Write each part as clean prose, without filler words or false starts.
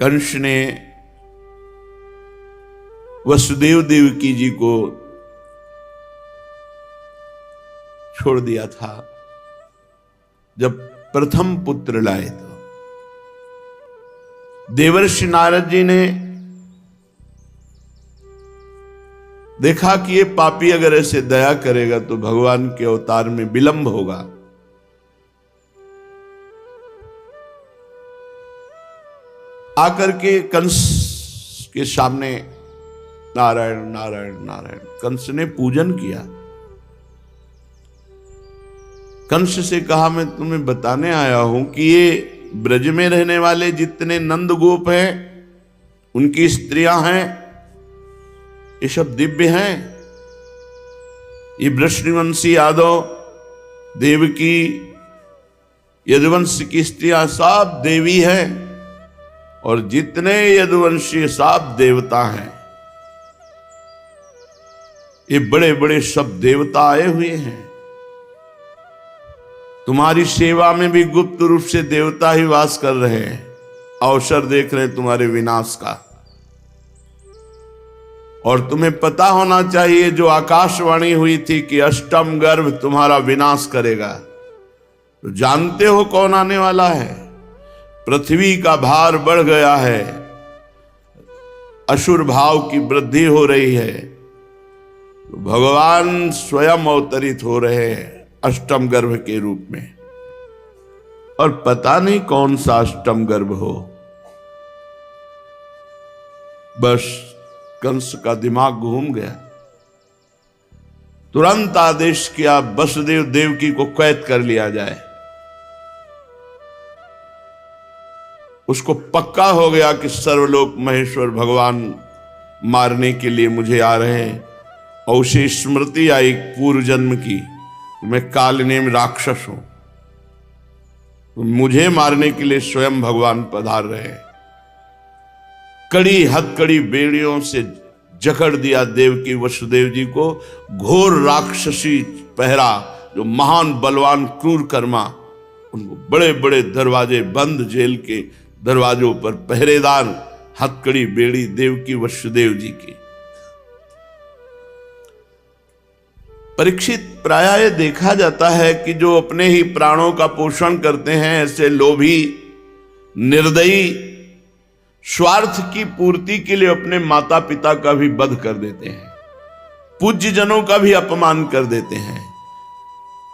कंस ने वसुदेव देवकी जी को छोड़ दिया था जब प्रथम पुत्र लाए। तो देवर्षि नारद जी ने देखा कि ये पापी अगर ऐसे दया करेगा तो भगवान के अवतार में विलंब होगा। आकर के कंस के सामने नारायण नारायण नारायण कंस ने पूजन किया। कंस से कहा मैं तुम्हें बताने आया हूं कि ये ब्रज में रहने वाले जितने नंद गोप हैं, उनकी स्त्रियां हैं, ये सब दिव्य हैं। ये वृष्णिवंशी यादव, देवकी, यदुवंश की स्त्रियां सब देवी हैं और जितने यदुवंशी सब देवता हैं। ये बड़े बड़े सब देवता आए हुए हैं। तुम्हारी सेवा में भी गुप्त रूप से देवता ही वास कर रहे हैं, अवसर देख रहे हैं तुम्हारे विनाश का। और तुम्हें पता होना चाहिए जो आकाशवाणी हुई थी कि अष्टम गर्भ तुम्हारा विनाश करेगा, तो जानते हो कौन आने वाला है। पृथ्वी का भार बढ़ गया है, असुर भाव की वृद्धि हो रही है, तो भगवान स्वयं अवतरित हो रहे हैं अष्टम गर्भ के रूप में। और पता नहीं कौन सा अष्टम गर्भ हो। बस कंस का दिमाग घूम गया। तुरंत आदेश किया वसुदेव देवकी को कैद कर लिया जाए। उसको पक्का हो गया कि सर्वलोक महेश्वर भगवान मारने के लिए मुझे आ रहे हैं। और उसे स्मृति आई पूर्व जन्म की, मैं कालनेम राक्षस हूं, तो मुझे मारने के लिए स्वयं भगवान पधार रहे हैं। कड़ी हथकड़ी बेड़ियों से जकड़ दिया देवकी वसुदेव जी को। घोर राक्षसी पहरा, जो महान बलवान क्रूर कर्मा, उनको बड़े बड़े दरवाजे बंद जेल के दरवाजों पर पहरेदार हथकड़ी बेड़ी देवकी वसुदेव जी की। परीक्षित, प्रायः देखा जाता है कि जो अपने ही प्राणों का पोषण करते हैं, ऐसे लोभी, निर्दयी, स्वार्थ की पूर्ति के लिए अपने माता पिता का भी वध कर देते हैं, पूज्य जनों का भी अपमान कर देते हैं,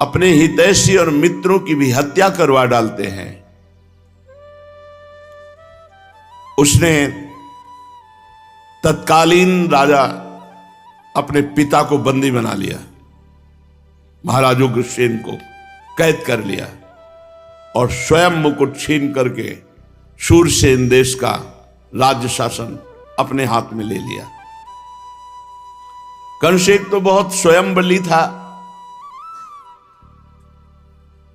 अपने हितैषी और मित्रों की भी हत्या करवा डालते हैं। उसने तत्कालीन राजा अपने पिता को बंदी बना लिया, महाराज उग्रसेन को कैद कर लिया और स्वयं मुकुट छीन करके शूरसेन देश का राज्य शासन अपने हाथ में ले लिया। कंस एक तो बहुत स्वयं बली था।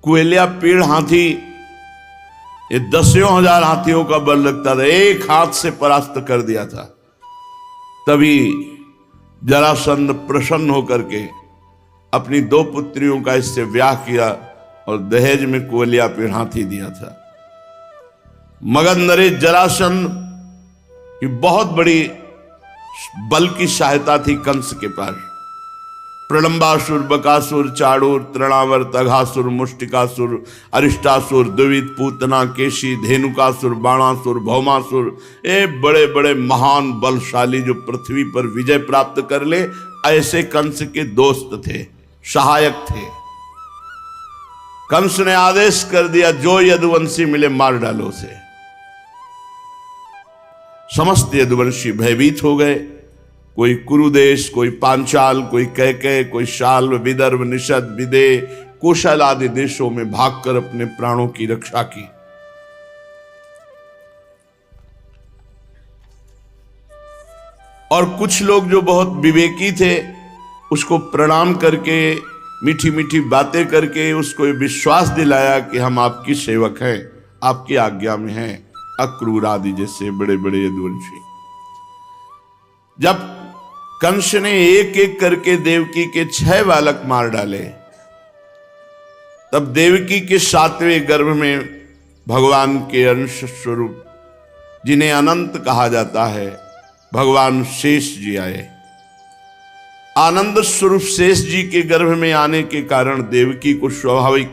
कुएलिया पीड़ हाथी, ये 10,000 हाथियों का बल लगता था, एक हाथ से परास्त कर दिया था। तभी जरासंध प्रसन्न होकर के अपनी 2 पुत्रियों का इससे ब्याह किया और दहेज में कुएलिया पीड़ हाथी दिया था। मगध नरेश जरासंध की बहुत बड़ी बल की सहायता थी कंस के पास। प्रलंबासुर, बकासुर, चाणूर, तृणावर, तघासुर, मुष्टिकासुर, अरिष्टासुर, द्विविद, पूतना, केशी, धेनुकासुर, बाणासुर, भौमासुर, ये बड़े बड़े महान बलशाली जो पृथ्वी पर विजय प्राप्त कर ले, ऐसे कंस के दोस्त थे, सहायक थे। कंस ने आदेश कर दिया जो यदुवंशी मिले मार डालो उसे। समस्त यदुवंशी भयभीत हो गए। कोई कुरुदेश, कोई पांचाल, कोई कैकेय, कोई शाल्व, विदर्भ, निषद, विदेह, कौशल आदि देशों में भागकर अपने प्राणों की रक्षा की। और कुछ लोग जो बहुत विवेकी थे, उसको प्रणाम करके, मीठी मीठी बातें करके उसको विश्वास दिलाया कि हम आपकी सेवक हैं, आपकी आज्ञा में हैं। अक्रूर आदि जैसे बड़े बड़े यदुवंशी। जब कंस ने एक एक करके देवकी के 6 बालक मार डाले, तब देवकी के 7वें गर्भ में भगवान के अंश स्वरूप जिन्हें अनंत कहा जाता है, भगवान शेष जी आए। आनंद स्वरूप शेष जी के गर्भ में आने के कारण देवकी को स्वाभाविक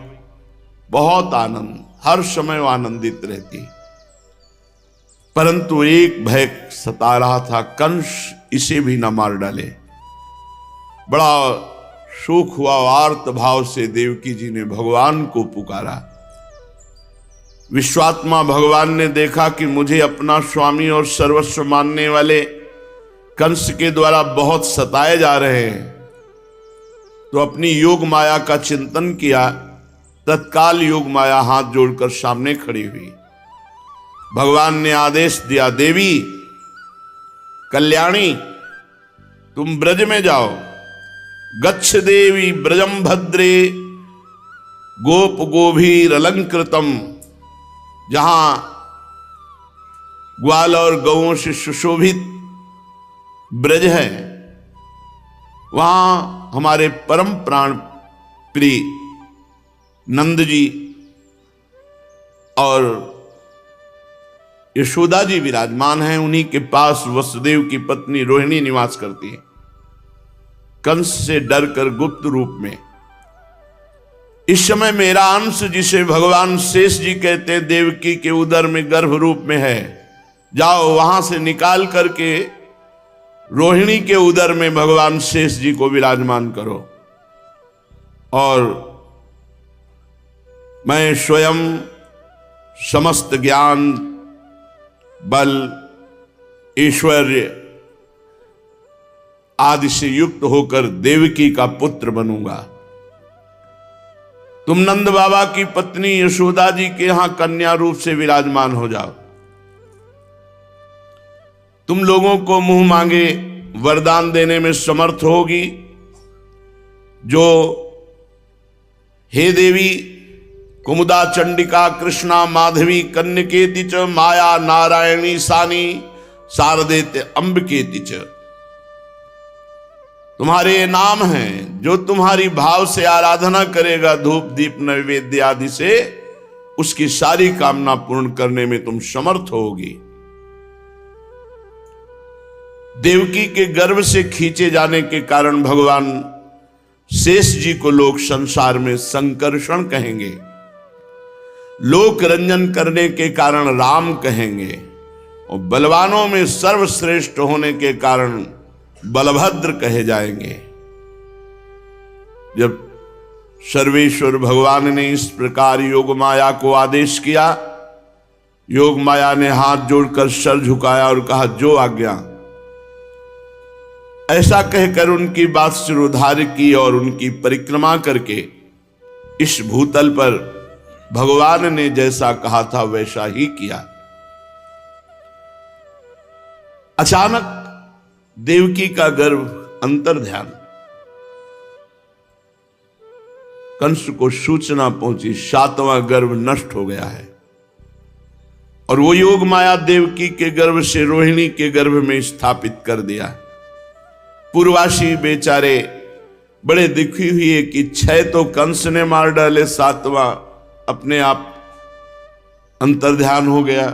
बहुत आनंद, हर समय वो आनंदित रहती। परंतु एक भय सता रहा था, कंस इसे भी न मार डाले। बड़ा शोक हुआ, आर्त भाव से देवकी जी ने भगवान को पुकारा। विश्वात्मा भगवान ने देखा कि मुझे अपना स्वामी और सर्वस्व मानने वाले कंस के द्वारा बहुत सताए जा रहे हैं, तो अपनी योग माया का चिंतन किया। तत्काल योग माया हाथ जोड़कर सामने खड़ी हुई। भगवान ने आदेश दिया, देवी कल्याणी तुम ब्रज में जाओ। गच्छ देवी ब्रजम भद्रे गोप गोभीर अलंकृतम। जहां ग्वाल और गौओं से सुशोभित ब्रज है, वहां हमारे परम प्राण प्रिय नंद जी और यशोदा जी विराजमान हैं। उन्हीं के पास वसुदेव की पत्नी रोहिणी निवास करती है। कंस से डरकर गुप्त रूप में इस समय मेरा अंश, जिसे भगवान शेष जी कहते हैं, देवकी के उदर में गर्भ रूप में है। जाओ वहां से निकाल करके रोहिणी के उदर में भगवान शेष जी को विराजमान करो, और मैं स्वयं समस्त ज्ञान बल ऐश्वर्य आदि से युक्त होकर देवकी का पुत्र बनूंगा। तुम नंद बाबा की पत्नी यशोदा जी के यहां कन्या रूप से विराजमान हो जाओ। तुम लोगों को मुंह मांगे वरदान देने में समर्थ होगी, जो हे देवी कुमुदा चंडिका कृष्णा माधवी कन्यकेति च माया नारायणी सानी शारदेत अंबिकेति च। तुम्हारे नाम हैं, जो तुम्हारी भाव से आराधना करेगा धूप दीप नैवेद्य आदि से, उसकी सारी कामना पूर्ण करने में तुम समर्थ होगी। देवकी के गर्भ से खींचे जाने के कारण भगवान शेष जी को लोग संसार में संकर्षण कहेंगे, लोक रंजन करने के कारण राम कहेंगे, और बलवानों में सर्वश्रेष्ठ होने के कारण बलभद्र कहे जाएंगे। जब सर्वेश्वर भगवान ने इस प्रकार योग माया को आदेश किया, योग माया ने हाथ जोड़कर सर झुकाया और कहा, जो आज्ञा। ऐसा कहकर उनकी बात सिरोधार्य की और उनकी परिक्रमा करके इस भूतल पर भगवान ने जैसा कहा था वैसा ही किया। अचानक देवकी का गर्भ अंतर ध्यान, कंस को सूचना पहुंची, 7वां गर्भ नष्ट हो गया है। और वो योग माया देवकी के गर्भ से रोहिणी के गर्भ में स्थापित कर दिया। पूर्वासी बेचारे बड़े दुखी हुए कि 6 तो कंस ने मार डाले, 7वां अपने आप अंतर्ध्यान हो गया।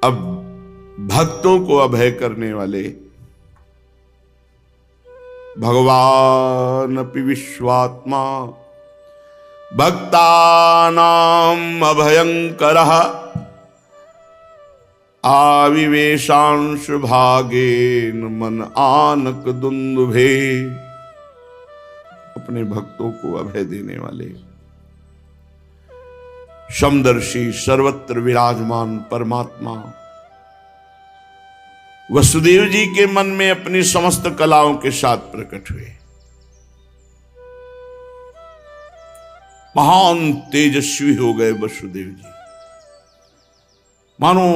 अब भक्तों को अभय करने वाले भगवान अपि विश्वात्मा भक्तानाम अभयंकरः आविवेशांश भागेन मन आनक दुंदुभे। अपने भक्तों को अभय देने वाले समदर्शी सर्वत्र विराजमान परमात्मा वसुदेव जी के मन में अपनी समस्त कलाओं के साथ प्रकट हुए। महान तेजस्वी हो गए वसुदेव जी, मानो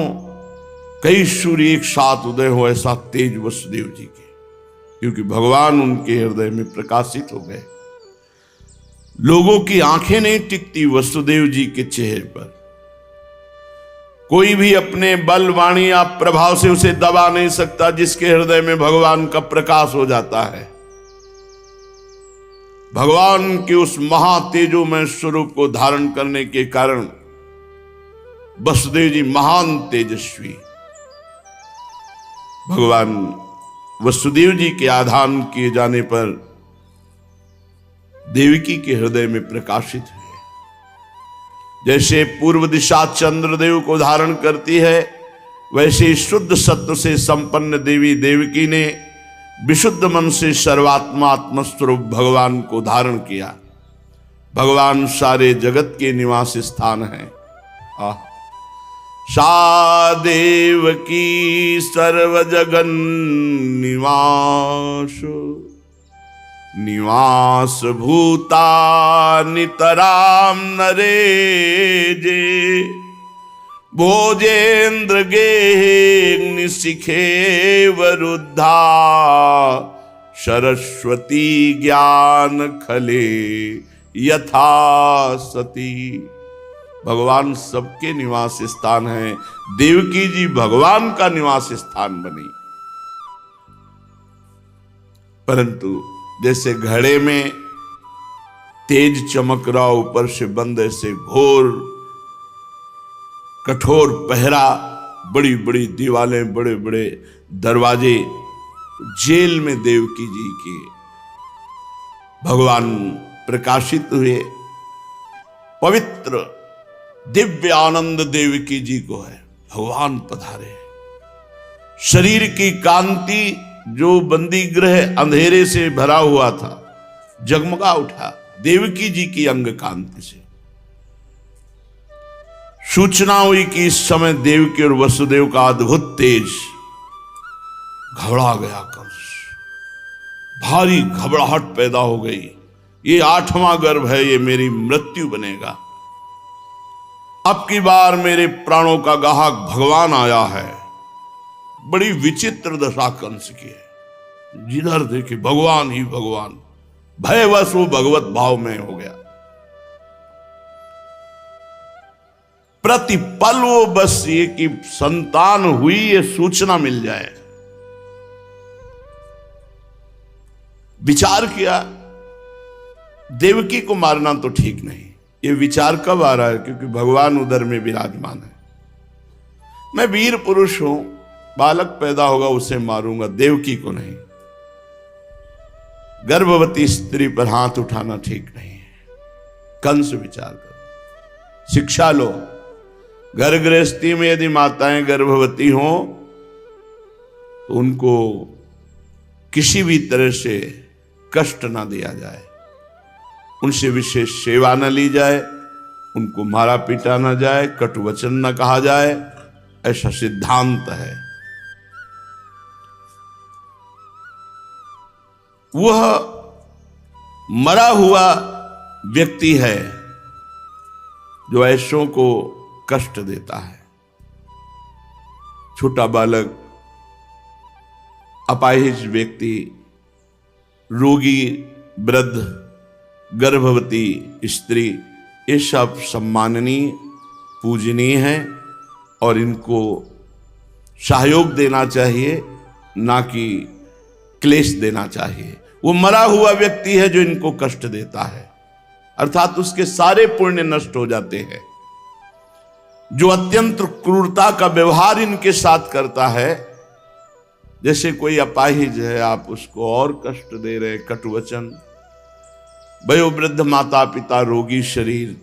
कई सूर्य एक साथ उदय हो, ऐसा तेज वसुदेव जी के, क्योंकि भगवान उनके हृदय में प्रकाशित हो गए। लोगों की आंखें नहीं टिकती वसुदेव जी के चेहरे पर। कोई भी अपने बल वाणी या प्रभाव से उसे दबा नहीं सकता, जिसके हृदय में भगवान का प्रकाश हो जाता है। भगवान के उस महातेजोमय स्वरूप को धारण करने के कारण वसुदेव जी महान तेजस्वी। भगवान वसुदेव जी के आधान किए जाने पर देवकी के हृदय में प्रकाशित हुए। जैसे पूर्व दिशा चंद्रदेव को धारण करती है, वैसे शुद्ध सत्व से संपन्न देवी देवकी ने विशुद्ध मन से सर्वात्मा आत्मस्वरूप भगवान को धारण किया। भगवान सारे जगत के निवास स्थान है। सा देवकी सर्व जगन निवास, निवास भूता नितराम नरे जे, भोजेन्द्र गे शिखे वरुद्धा, सरस्वती ज्ञान खले यथा सती। भगवान सबके निवास स्थान है। देवकी जी भगवान का निवास स्थान बनी। परंतु जैसे घड़े में तेज चमक रहा, ऊपर से बंद ऐसे घोर कठोर पहरा, बड़ी बड़ी दीवारें, बड़े बड़े दरवाजे, जेल में देवकी जी के भगवान प्रकाशित हुए। पवित्र दिव्य आनंद देवकी जी को है। भगवान पधारे। शरीर की कांति जो बंदी गृह अंधेरे से भरा हुआ था, जगमगा उठा देवकी जी की अंग कांति से। सूचना हुई कि इस समय देवकी और वसुदेव का अद्भुत तेज। घबरा गया कंस, भारी घबराहट पैदा हो गई। ये 8वां गर्भ है, ये मेरी मृत्यु बनेगा। अब की बार मेरे प्राणों का गाहक भगवान आया है। बड़ी विचित्र दशा कंस की है। जिधर देखे भगवान ही भगवान, भयवश वो भगवत भाव में हो गया। प्रतिपल वो बस ये कि संतान हुई ये सूचना मिल जाए। विचार किया देवकी को मारना तो ठीक नहीं। ये विचार कब आ रहा है? क्योंकि भगवान उदर में विराजमान है। मैं वीर पुरुष हूं, बालक पैदा होगा उसे मारूंगा, देवकी को नहीं। गर्भवती स्त्री पर हाथ उठाना ठीक नहीं है। कंस विचार करो, शिक्षा लो। घर गृहस्थी में यदि माताएं गर्भवती हों तो उनको किसी भी तरह से कष्ट ना दिया जाए, उनसे विशेष सेवा न ली जाए, उनको मारा पीटा न जाए, कटु वचन न कहा जाए, ऐसा सिद्धांत है। वह मरा हुआ व्यक्ति है जो ऐसों को कष्ट देता है। छोटा बालक, अपाहिज व्यक्ति, रोगी, वृद्ध, गर्भवती स्त्री, ये सब सम्माननीय, पूजनीय है और इनको सहयोग देना चाहिए, ना कि क्लेश देना चाहिए। वो मरा हुआ व्यक्ति है जो इनको कष्ट देता है, अर्थात उसके सारे पुण्य नष्ट हो जाते हैं। जो अत्यंत क्रूरता का व्यवहार इनके साथ करता है, जैसे कोई अपाहिज है, आप उसको और कष्ट दे रहे, कटुवचन। वयोवृद्ध माता पिता, रोगी शरीर,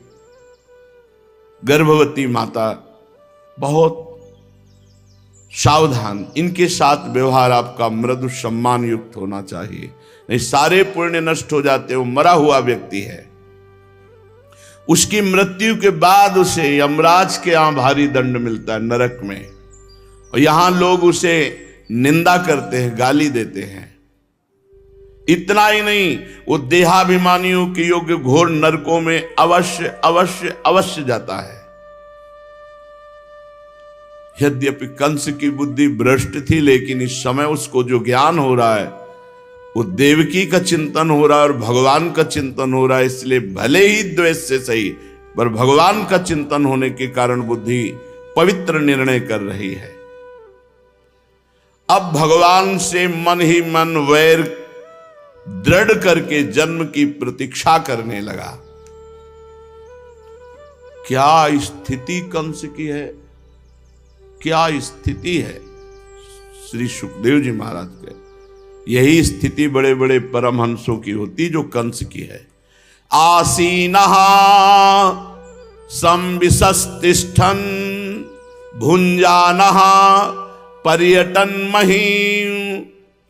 गर्भवती माता, बहुत सावधान। इनके साथ व्यवहार आपका मृदु सम्मान युक्त होना चाहिए, नहीं सारे पुण्य नष्ट हो जाते। वो मरा हुआ व्यक्ति है, उसकी मृत्यु के बाद उसे यमराज के यहां भारी दंड मिलता है नरक में, और यहां लोग उसे निंदा करते हैं, गाली देते हैं। इतना ही नहीं, वो देहाभिमानियों के योग्य घोर नरकों में अवश्य अवश्य अवश्य जाता है। यद्यपि कंस की बुद्धि भ्रष्ट थी, लेकिन इस समय उसको जो ज्ञान हो रहा है वो देवकी का चिंतन हो रहा है और भगवान का चिंतन हो रहा है। इसलिए भले ही द्वेष से सही, पर भगवान का चिंतन होने के कारण बुद्धि पवित्र निर्णय कर रही है। अब भगवान से मन ही मन वैर दृढ़ करके जन्म की प्रतीक्षा करने लगा। क्या स्थिति कंस की है, क्या स्थिति है। श्री सुखदेव जी महाराज के यही स्थिति बड़े बड़े परमहंसों की होती जो कंस की है। आसीनः संविशस्तिष्ठन् भुञ्जानः पर्यटन महीं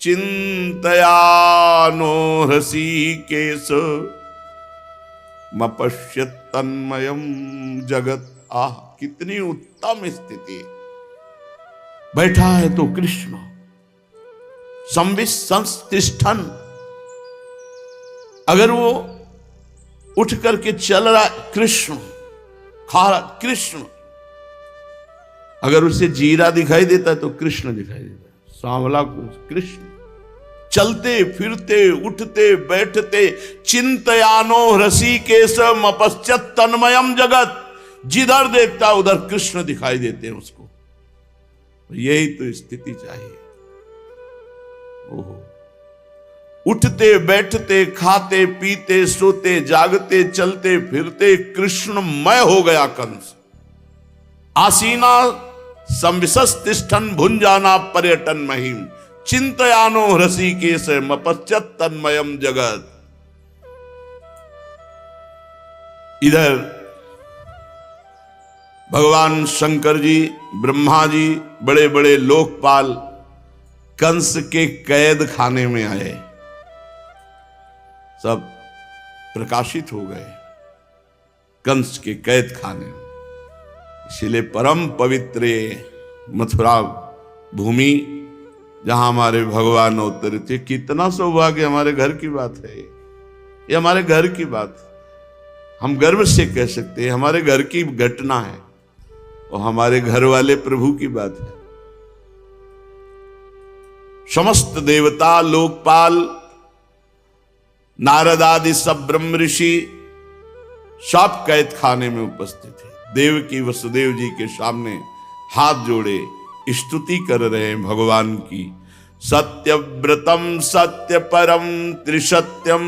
चिंतयानो हृषीकेश मपश्यत् तन्मयम् जगत। आह, कितनी उत्तम स्थिति। बैठा है तो कृष्ण, संविशस्तिष्ठन्, अगर वो उठ करके चल रहा है कृष्ण, खा रहा कृष्ण, अगर उसे जीरा दिखाई देता है तो कृष्ण दिखाई देता है, सांवला कृष्ण। चलते फिरते उठते बैठते चिंतयानो हृषीकेशम अपश्यत् तन्मयम् जगत, जिधर देखता उधर कृष्ण दिखाई देते हैं उसको। यही तो स्थिति चाहिए। ओहो, उठते बैठते खाते पीते सोते जागते चलते फिरते कृष्णमय हो गया कंस। आसीना संविशस्तिष्ठन् भुञ्जाना पर्यटन महीम चिंतयानो हृषीकेश मपश्यत् तन्मयम् जगत। इधर भगवान शंकर जी, ब्रह्मा जी, बड़े बड़े लोकपाल कंस के कैद खाने में आए, सब प्रकाशित हो गए कंस के कैद खाने में। इसलिए परम पवित्र मथुरा भूमि जहां हमारे भगवान अवतरित थे, कितना सौभाग्य, हमारे घर की बात है ये, हमारे घर की बात हम गर्व से कह सकते हैं, हमारे घर की घटना है और हमारे घर वाले प्रभु की बात है। समस्त देवता लोकपाल नारद आदि सब ब्रह्म ऋषि सब कैद खाने में उपस्थित थे। देवकी वसुदेव जी के सामने हाथ जोड़े स्तुति कर रहे हैं भगवान की। सत्यव्रतम सत्य परम त्रिसत्यम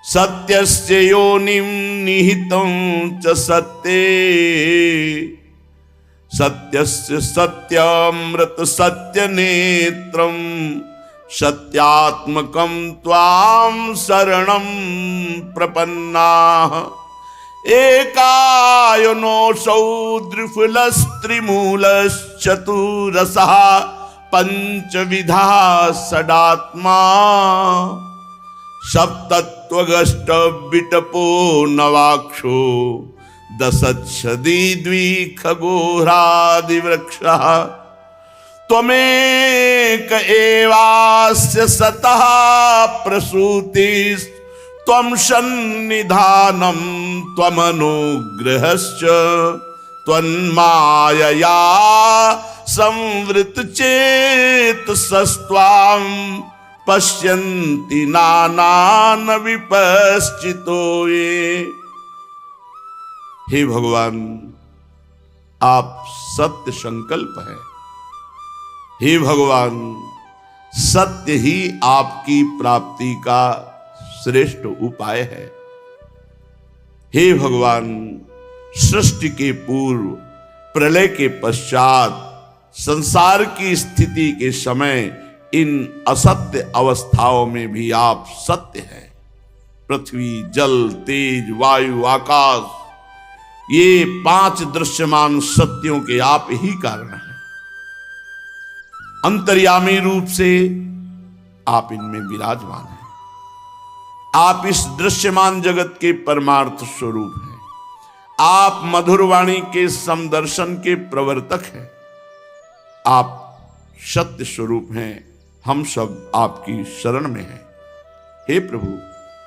सत्यस्य योनिम निहितं च सत्ये सत्यस्य सत्यामृत सत्य नेत्रम सत्यात्मकं त्वां शरणं प्रपन्नाः। एकायनोऽसौ द्विफलस्त्रिमूलश्चतुरसः पंचविधा षडात्मा सप्तत्वगष्टविटपो नवाक्षो दशच्छदी द्विखगोरादिवृक्षः त्वमेक एवास्य सतः प्रसूतिस्त्वं सन्निधानं त्वमनुग्रहश्च त्वन्मायया संवृतचेतसस्त्वां पश्यन्ति नानान विपश्चितो ये। हे भगवान, आप सत्य संकल्प है। हे भगवान, सत्य ही आपकी प्राप्ति का श्रेष्ठ उपाय है। हे भगवान, सृष्टि के पूर्व, प्रलय के पश्चात, संसार की स्थिति के समय इन असत्य अवस्थाओं में भी आप सत्य हैं। पृथ्वी, जल, तेज, वायु, आकाश, ये पांच दृश्यमान सत्यों के आप ही कारण हैं। अंतर्यामी रूप से आप इनमें विराजमान हैं। आप इस दृश्यमान जगत के परमार्थ स्वरूप हैं। आप मधुरवाणी के समदर्शन के प्रवर्तक हैं। आप सत्य स्वरूप हैं। हम सब आपकी शरण में हैं। हे प्रभु,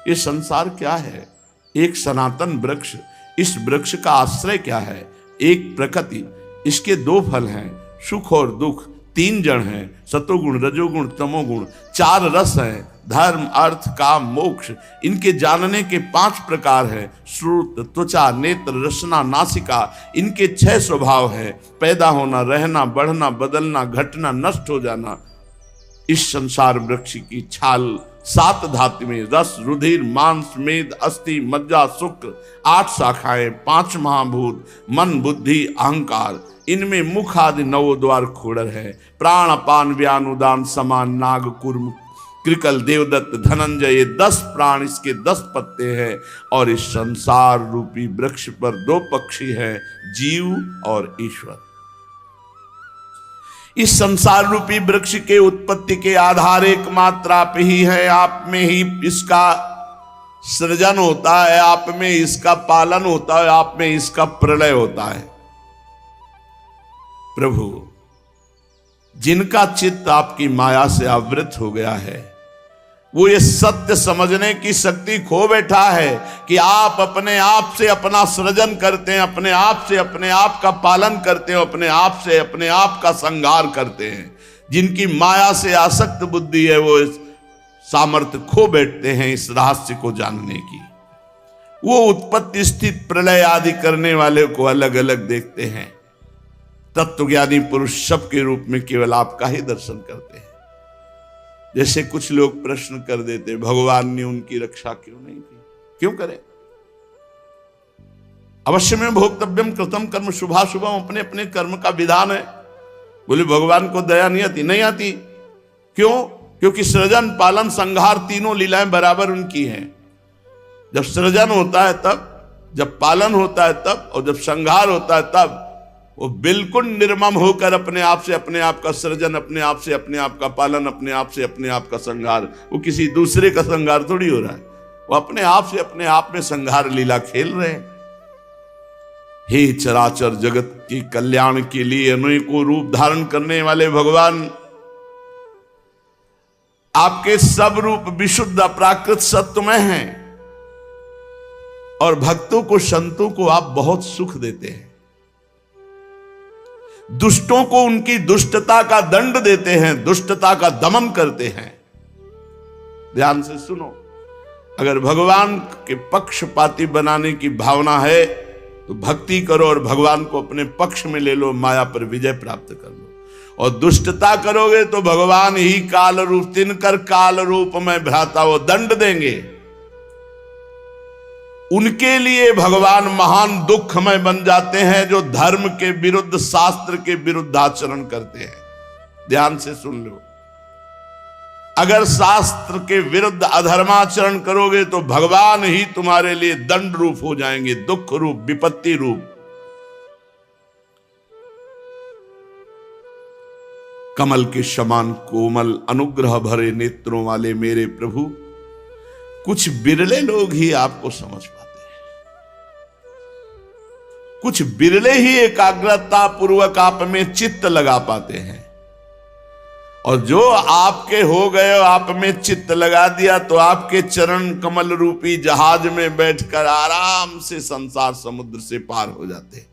ये संसार क्या है? एक सनातन वृक्ष। इस वृक्ष का आश्रय क्या है? एक प्रकृति। इसके दो फल हैं, सुख और दुख। तीन जड़ हैं, सतोगुण, रजोगुण, तमोगुण। चार रस हैं, धर्म, अर्थ, काम, मोक्ष। इनके जानने के 5 प्रकार हैं, श्रुत, त्वचा, नेत्र, रसना, नासिका। इनके 6 स्वभाव हैं, पैदा होना, रहना, बढ़ना, बदलना, घटना, नष्ट हो जाना। इस संसार वृक्ष की छाल 7 धातु में रस, रुधिर, मांस, मेद, अस्थि, मज्जा, शुक्र, 8 शाखाएं, 5 महाभूत, मन, बुद्धि, अहंकार, इनमें मुख आदि 9 द्वार खोड़र है। प्राण, अपान, व्यान, उदान, समान, नाग, कूर्म, कृकल, देवदत्त, धनंजय, ये 10 प्राण, इसके 10 पत्ते हैं। और इस संसार रूपी वृक्ष पर 2 पक्षी हैं, जीव और ईश्वर। इस संसार रूपी वृक्ष के उत्पत्ति के आधार एकमात्र आप ही है। आप में ही इसका सृजन होता है, आप में इसका पालन होता है, आप में इसका प्रलय होता है। प्रभु, जिनका चित्त आपकी माया से आवृत हो गया है, वो ये सत्य समझने की शक्ति खो बैठा है कि आप अपने आप से अपना सृजन करते हैं, अपने आप से अपने आप का पालन करते हैं, अपने आप से अपने आप का संहार करते हैं। जिनकी माया से आसक्त बुद्धि है, वो इस सामर्थ्य खो बैठते हैं इस रहस्य को जानने की। वो उत्पत्ति, स्थिति, प्रलय आदि करने वाले को अलग अलग देखते हैं। तत्वज्ञानी पुरुष सबके रूप में केवल आपका ही दर्शन करते हैं। जैसे कुछ लोग प्रश्न कर देते, भगवान ने उनकी रक्षा क्यों नहीं की? क्यों करे? अवश्य में भोक्तव्यम कृतम कर्म शुभाशुभम, अपने अपने कर्म का विधान है। बोले भगवान को दया नहीं आती? नहीं आती। क्यों? क्योंकि सृजन, पालन, संहार तीनों लीलाएं बराबर उनकी हैं। जब सृजन होता है तब, जब पालन होता है तब, और जब संहार होता है तब वो बिल्कुल निर्मम होकर अपने आप से अपने आप का सृजन, अपने आप से अपने आप का पालन, अपने आप से अपने आप का संहार। वो किसी दूसरे का संहार थोड़ी हो रहा है, वो अपने आप से अपने आप में संहार लीला खेल रहे हैं। हे चराचर जगत के कल्याण के लिए अनेकों रूप धारण करने वाले भगवान, आपके सब रूप विशुद्ध अपराकृत सत्वमय हैं और भक्तों को, संतों को आप बहुत सुख देते हैं। दुष्टों को उनकी दुष्टता का दंड देते हैं, दुष्टता का दमन करते हैं। ध्यान से सुनो, अगर भगवान के पक्षपाती बनाने की भावना है तो भक्ति करो और भगवान को अपने पक्ष में ले लो, माया पर विजय प्राप्त कर लो। और दुष्टता करोगे तो भगवान ही काल रूप, तिनकर काल रूप में भ्राता वो दंड देंगे। उनके लिए भगवान महान दुखमय बन जाते हैं जो धर्म के विरुद्ध, शास्त्र के विरुद्ध आचरण करते हैं। ध्यान से सुन लो, अगर शास्त्र के विरुद्ध अधर्माचरण करोगे तो भगवान ही तुम्हारे लिए दंड रूप हो जाएंगे, दुख रूप, विपत्ति रूप। कमल के समान कोमल अनुग्रह भरे नेत्रों वाले मेरे प्रभु, कुछ बिरले लोग ही आपको समझ पाते हैं, कुछ बिरले ही एकाग्रता पूर्वक आप में चित्त लगा पाते हैं। और जो आपके हो गए, आप में चित्त लगा दिया तो आपके चरण कमल रूपी जहाज में बैठकर आराम से संसार समुद्र से पार हो जाते हैं,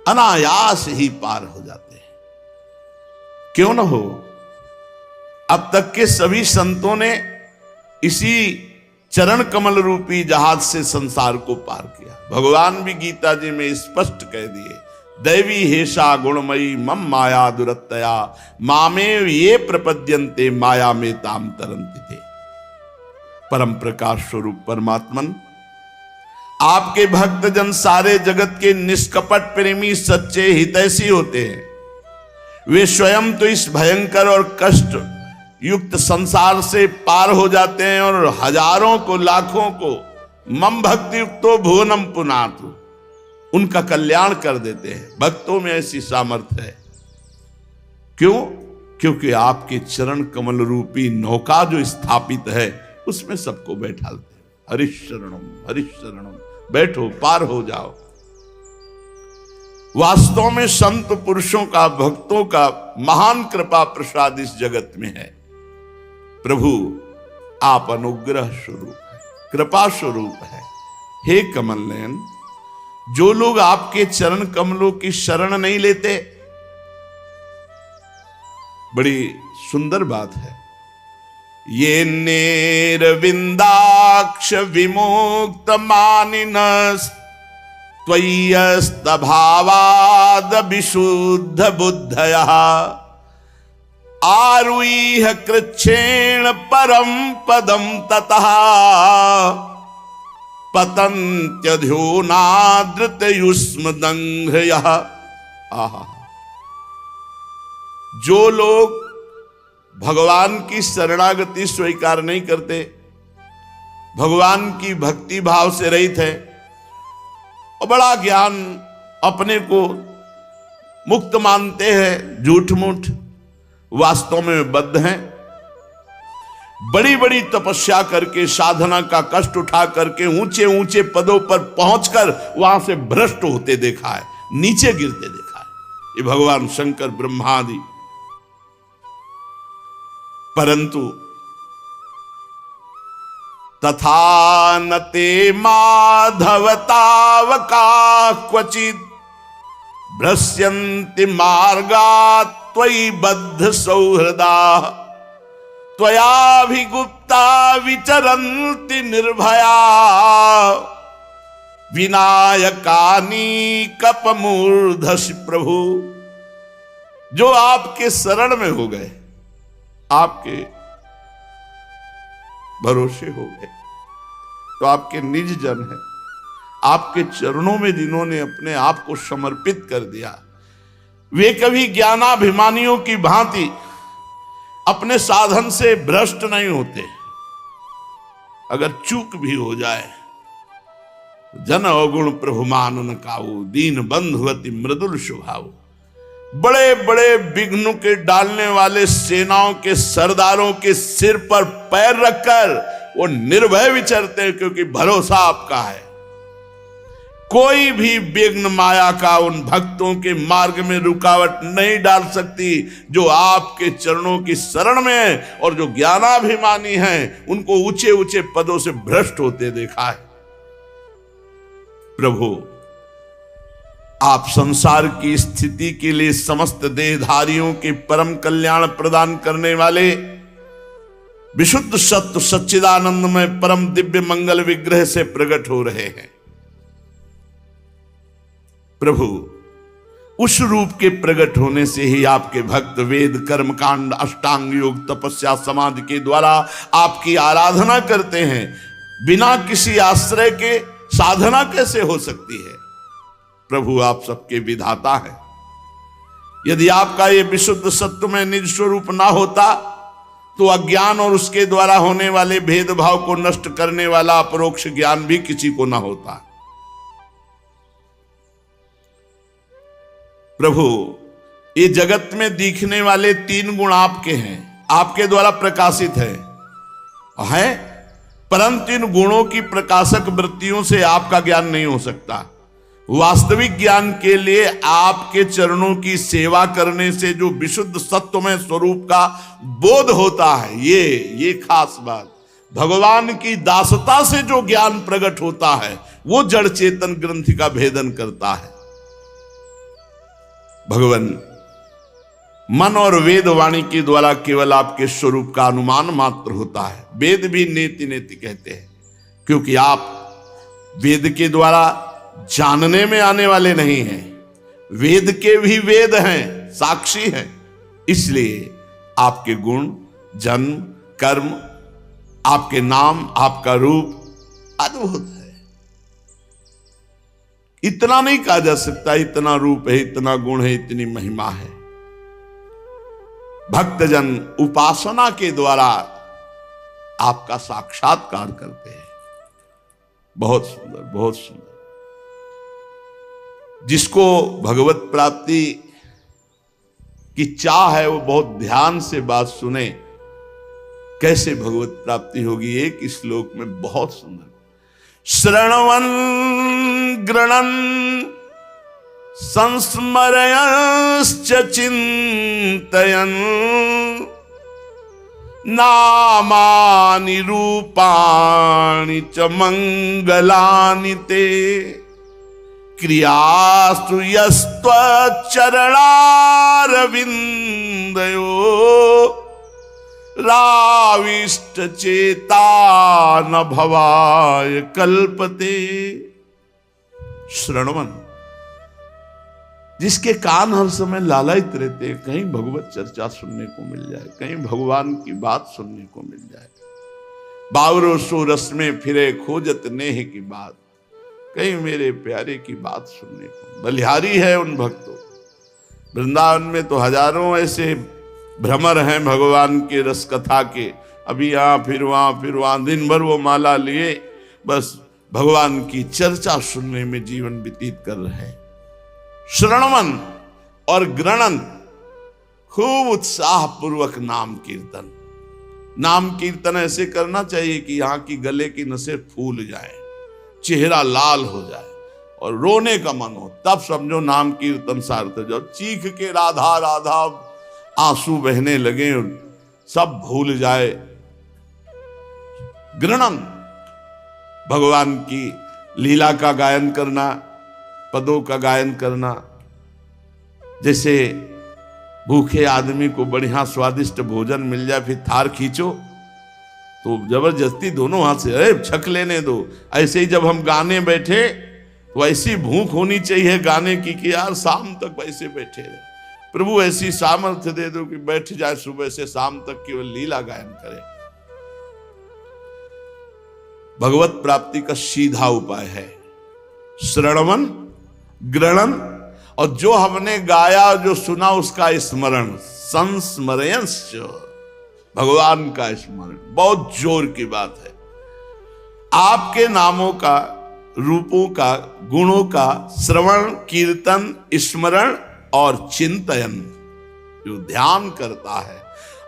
अनायास ही पार हो जाते हैं। क्यों न हो? अब तक के सभी संतों ने इसी चरण कमल रूपी जहाज से संसार को पार किया। भगवान भी गीता जी में स्पष्ट कह दिए, दैवी हेषा गुणमयी मम माया दुरत्तया मामेव ये प्रपद्यन्ते माया में ताम तरन्ति थे। परम प्रकाश स्वरूप परमात्मन, आपके भक्त जन सारे जगत के निष्कपट प्रेमी, सच्चे हितैषी होते हैं। वे स्वयं तो इस भयंकर और कष्ट युक्त संसार से पार हो जाते हैं और हजारों को, लाखों को मम भक्ति युक्तो भुवनम पुनातु, उनका कल्याण कर देते हैं। भक्तों में ऐसी सामर्थ्य है। क्यों? क्योंकि आपके चरण कमल रूपी नौका जो स्थापित है उसमें सबको बैठालते हैं। हरिशरणम हरिशरणम, बैठो, पार हो जाओ। वास्तव में संत पुरुषों का, भक्तों का महान कृपा प्रसाद इस जगत में है। प्रभु, आप अनुग्रह स्वरूप है, कृपा स्वरूप है। हे कमल नयन, जो लोग आपके चरण कमलों की शरण नहीं लेते, बड़ी सुंदर बात है, ये नेरविंदाक्ष विमुक्त मानिनस त्वय्यस्तभावाद विशुद्ध बुद्धया आरुईह कृच्छेण परम पदम ततः पतन्त्यध्योनादृतयुष्म दंघ्रयः। आहा, जो लोग भगवान की शरणागति स्वीकार नहीं करते, भगवान की भक्ति भाव से रहित है और बड़ा ज्ञान अपने को मुक्त मानते हैं, झूठ मूठ, वास्तव में बद्ध हैं। बड़ी बड़ी तपस्या करके, साधना का कष्ट उठा करके ऊंचे ऊंचे पदों पर पहुंचकर वहां से भ्रष्ट होते देखा है, नीचे गिरते देखा है ये भगवान शंकर ब्रह्मादि। परंतु तथा न ते माधवतावका क्वचित् भ्रस्यन्ति मार्गात् त्वयि बद्ध सौहृदा त्वयाभिगुप्ता विचरन्ति निर्भया विनायकानि कपमूर्धसि प्रभु। जो आपके शरण में हो गए, आपके भरोसे हो गए, तो आपके निज जन है, आपके चरणों में जिन्होंने अपने आप को समर्पित कर दिया, वे कभी ज्ञानाभिमानियों की भांति अपने साधन से भ्रष्ट नहीं होते। अगर चूक भी हो जाए, जन अवगुण प्रभु मानन काऊ, दीन बंधुवती मृदुल स्वभाव। बड़े बड़े विघ्न के डालने वाले सेनाओं के सरदारों के सिर पर पैर रखकर वो निर्भय विचरते हैं, क्योंकि भरोसा आपका है। कोई भी विघ्न माया का उन भक्तों के मार्ग में रुकावट नहीं डाल सकती जो आपके चरणों की शरण में है। और जो ज्ञानाभिमानी हैं उनको ऊंचे ऊंचे पदों से भ्रष्ट होते देखा है। प्रभु, आप संसार की स्थिति के लिए समस्त देहधारियों के परम कल्याण प्रदान करने वाले विशुद्ध सत्व सच्चिदानंद में परम दिव्य मंगल विग्रह से प्रकट हो रहे हैं। प्रभु, उस रूप के प्रकट होने से ही आपके भक्त वेद कर्मकांड अष्टांग योग तपस्या समाधि के द्वारा आपकी आराधना करते हैं। बिना किसी आश्रय के साधना कैसे हो सकती है? प्रभु, आप सबके विधाता हैं। यदि आपका ये विशुद्ध सत्व में निज स्वरूप ना होता तो अज्ञान और उसके द्वारा होने वाले भेदभाव को नष्ट करने वाला अपरोक्ष ज्ञान भी किसी को ना होता। प्रभु, ये जगत में दिखने वाले तीन गुण आपके हैं, आपके द्वारा प्रकाशित है, परंतु इन गुणों की प्रकाशक वृत्तियों से आपका ज्ञान नहीं हो सकता। वास्तविक ज्ञान के लिए आपके चरणों की सेवा करने से जो विशुद्ध सत्वमय स्वरूप का बोध होता है, ये खास बात। भगवान की दासता से जो ज्ञान प्रकट होता है वो जड़ चेतन ग्रंथि का भेदन करता है। भगवान, मन और वेद वाणी के द्वारा केवल आपके स्वरूप का अनुमान मात्र होता है। वेद भी नेति नेति कहते हैं, क्योंकि आप वेद के द्वारा जानने में आने वाले नहीं हैं। वेद के भी वेद हैं, साक्षी हैं। इसलिए आपके गुण, जन्म, कर्म, आपके नाम, आपका रूप अद्भुत है। इतना नहीं कहा जा सकता, इतना रूप है, इतना गुण है, इतनी महिमा है। भक्तजन उपासना के द्वारा आपका साक्षात्कार करते हैं। बहुत सुंदर, बहुत सुंदर। जिसको भगवत प्राप्ति की चाह है वो बहुत ध्यान से बात सुने, कैसे भगवत प्राप्ति होगी। एक श्लोक में बहुत सुंदर, श्रवण गृणन संस्मरयश्च चिन्तयन् नामानि रूपाणि च मंगलानि ते क्रियास्तु यस्त्वच्चरणारविन्दयो राविष्ट चेता न भवाय कल्पते। श्रवण, जिसके कान हर समय लालायित रहते हैं, कहीं भगवत चर्चा सुनने को मिल जाए, कहीं भगवान की बात सुनने को मिल जाए। बावरो सो रस में फिरे खोजत नेह की बात, कहीं मेरे प्यारे की बात सुनने को। बलिहारी है उन भक्तों। वृंदावन में तो हजारों ऐसे भ्रमर हैं भगवान के रस कथा के, अभी यहाँ फिर वहां दिन भर वो माला लिए बस भगवान की चर्चा सुनने में जीवन व्यतीत कर रहे हैं। श्रवणमन और ग्रणन, खूब उत्साह पूर्वक नाम कीर्तन। नाम कीर्तन ऐसे करना चाहिए कि यहाँ की गले की नसें फूल जाए, चेहरा लाल हो जाए और रोने का मन हो, तब समझो नाम कीर्तन सार्थक। जब चीख के राधा राधा आंसू बहने लगे, सब भूल जाए। ग्रणन, भगवान की लीला का गायन करना, पदों का गायन करना। जैसे भूखे आदमी को बढ़िया स्वादिष्ट भोजन मिल जाए, फिर थार खींचो तो जबरदस्ती दोनों हाथ से अरे छक लेने दो। ऐसे ही जब हम गाने बैठे तो ऐसी भूख होनी चाहिए गाने की कि यार शाम तक वैसे बैठे रहे। प्रभु ऐसी सामर्थ्य दे दो कि बैठ जाए सुबह से शाम तक केवल लीला गायन करे। भगवत प्राप्ति का सीधा उपाय है श्रवण, ग्रहण, और जो हमने गाया जो सुना उसका स्मरण, संस्मरणश्च, भगवान का स्मरण। बहुत जोर की बात है। आपके नामों का, रूपों का, गुणों का श्रवण, कीर्तन, स्मरण और चिंतन, जो ध्यान करता है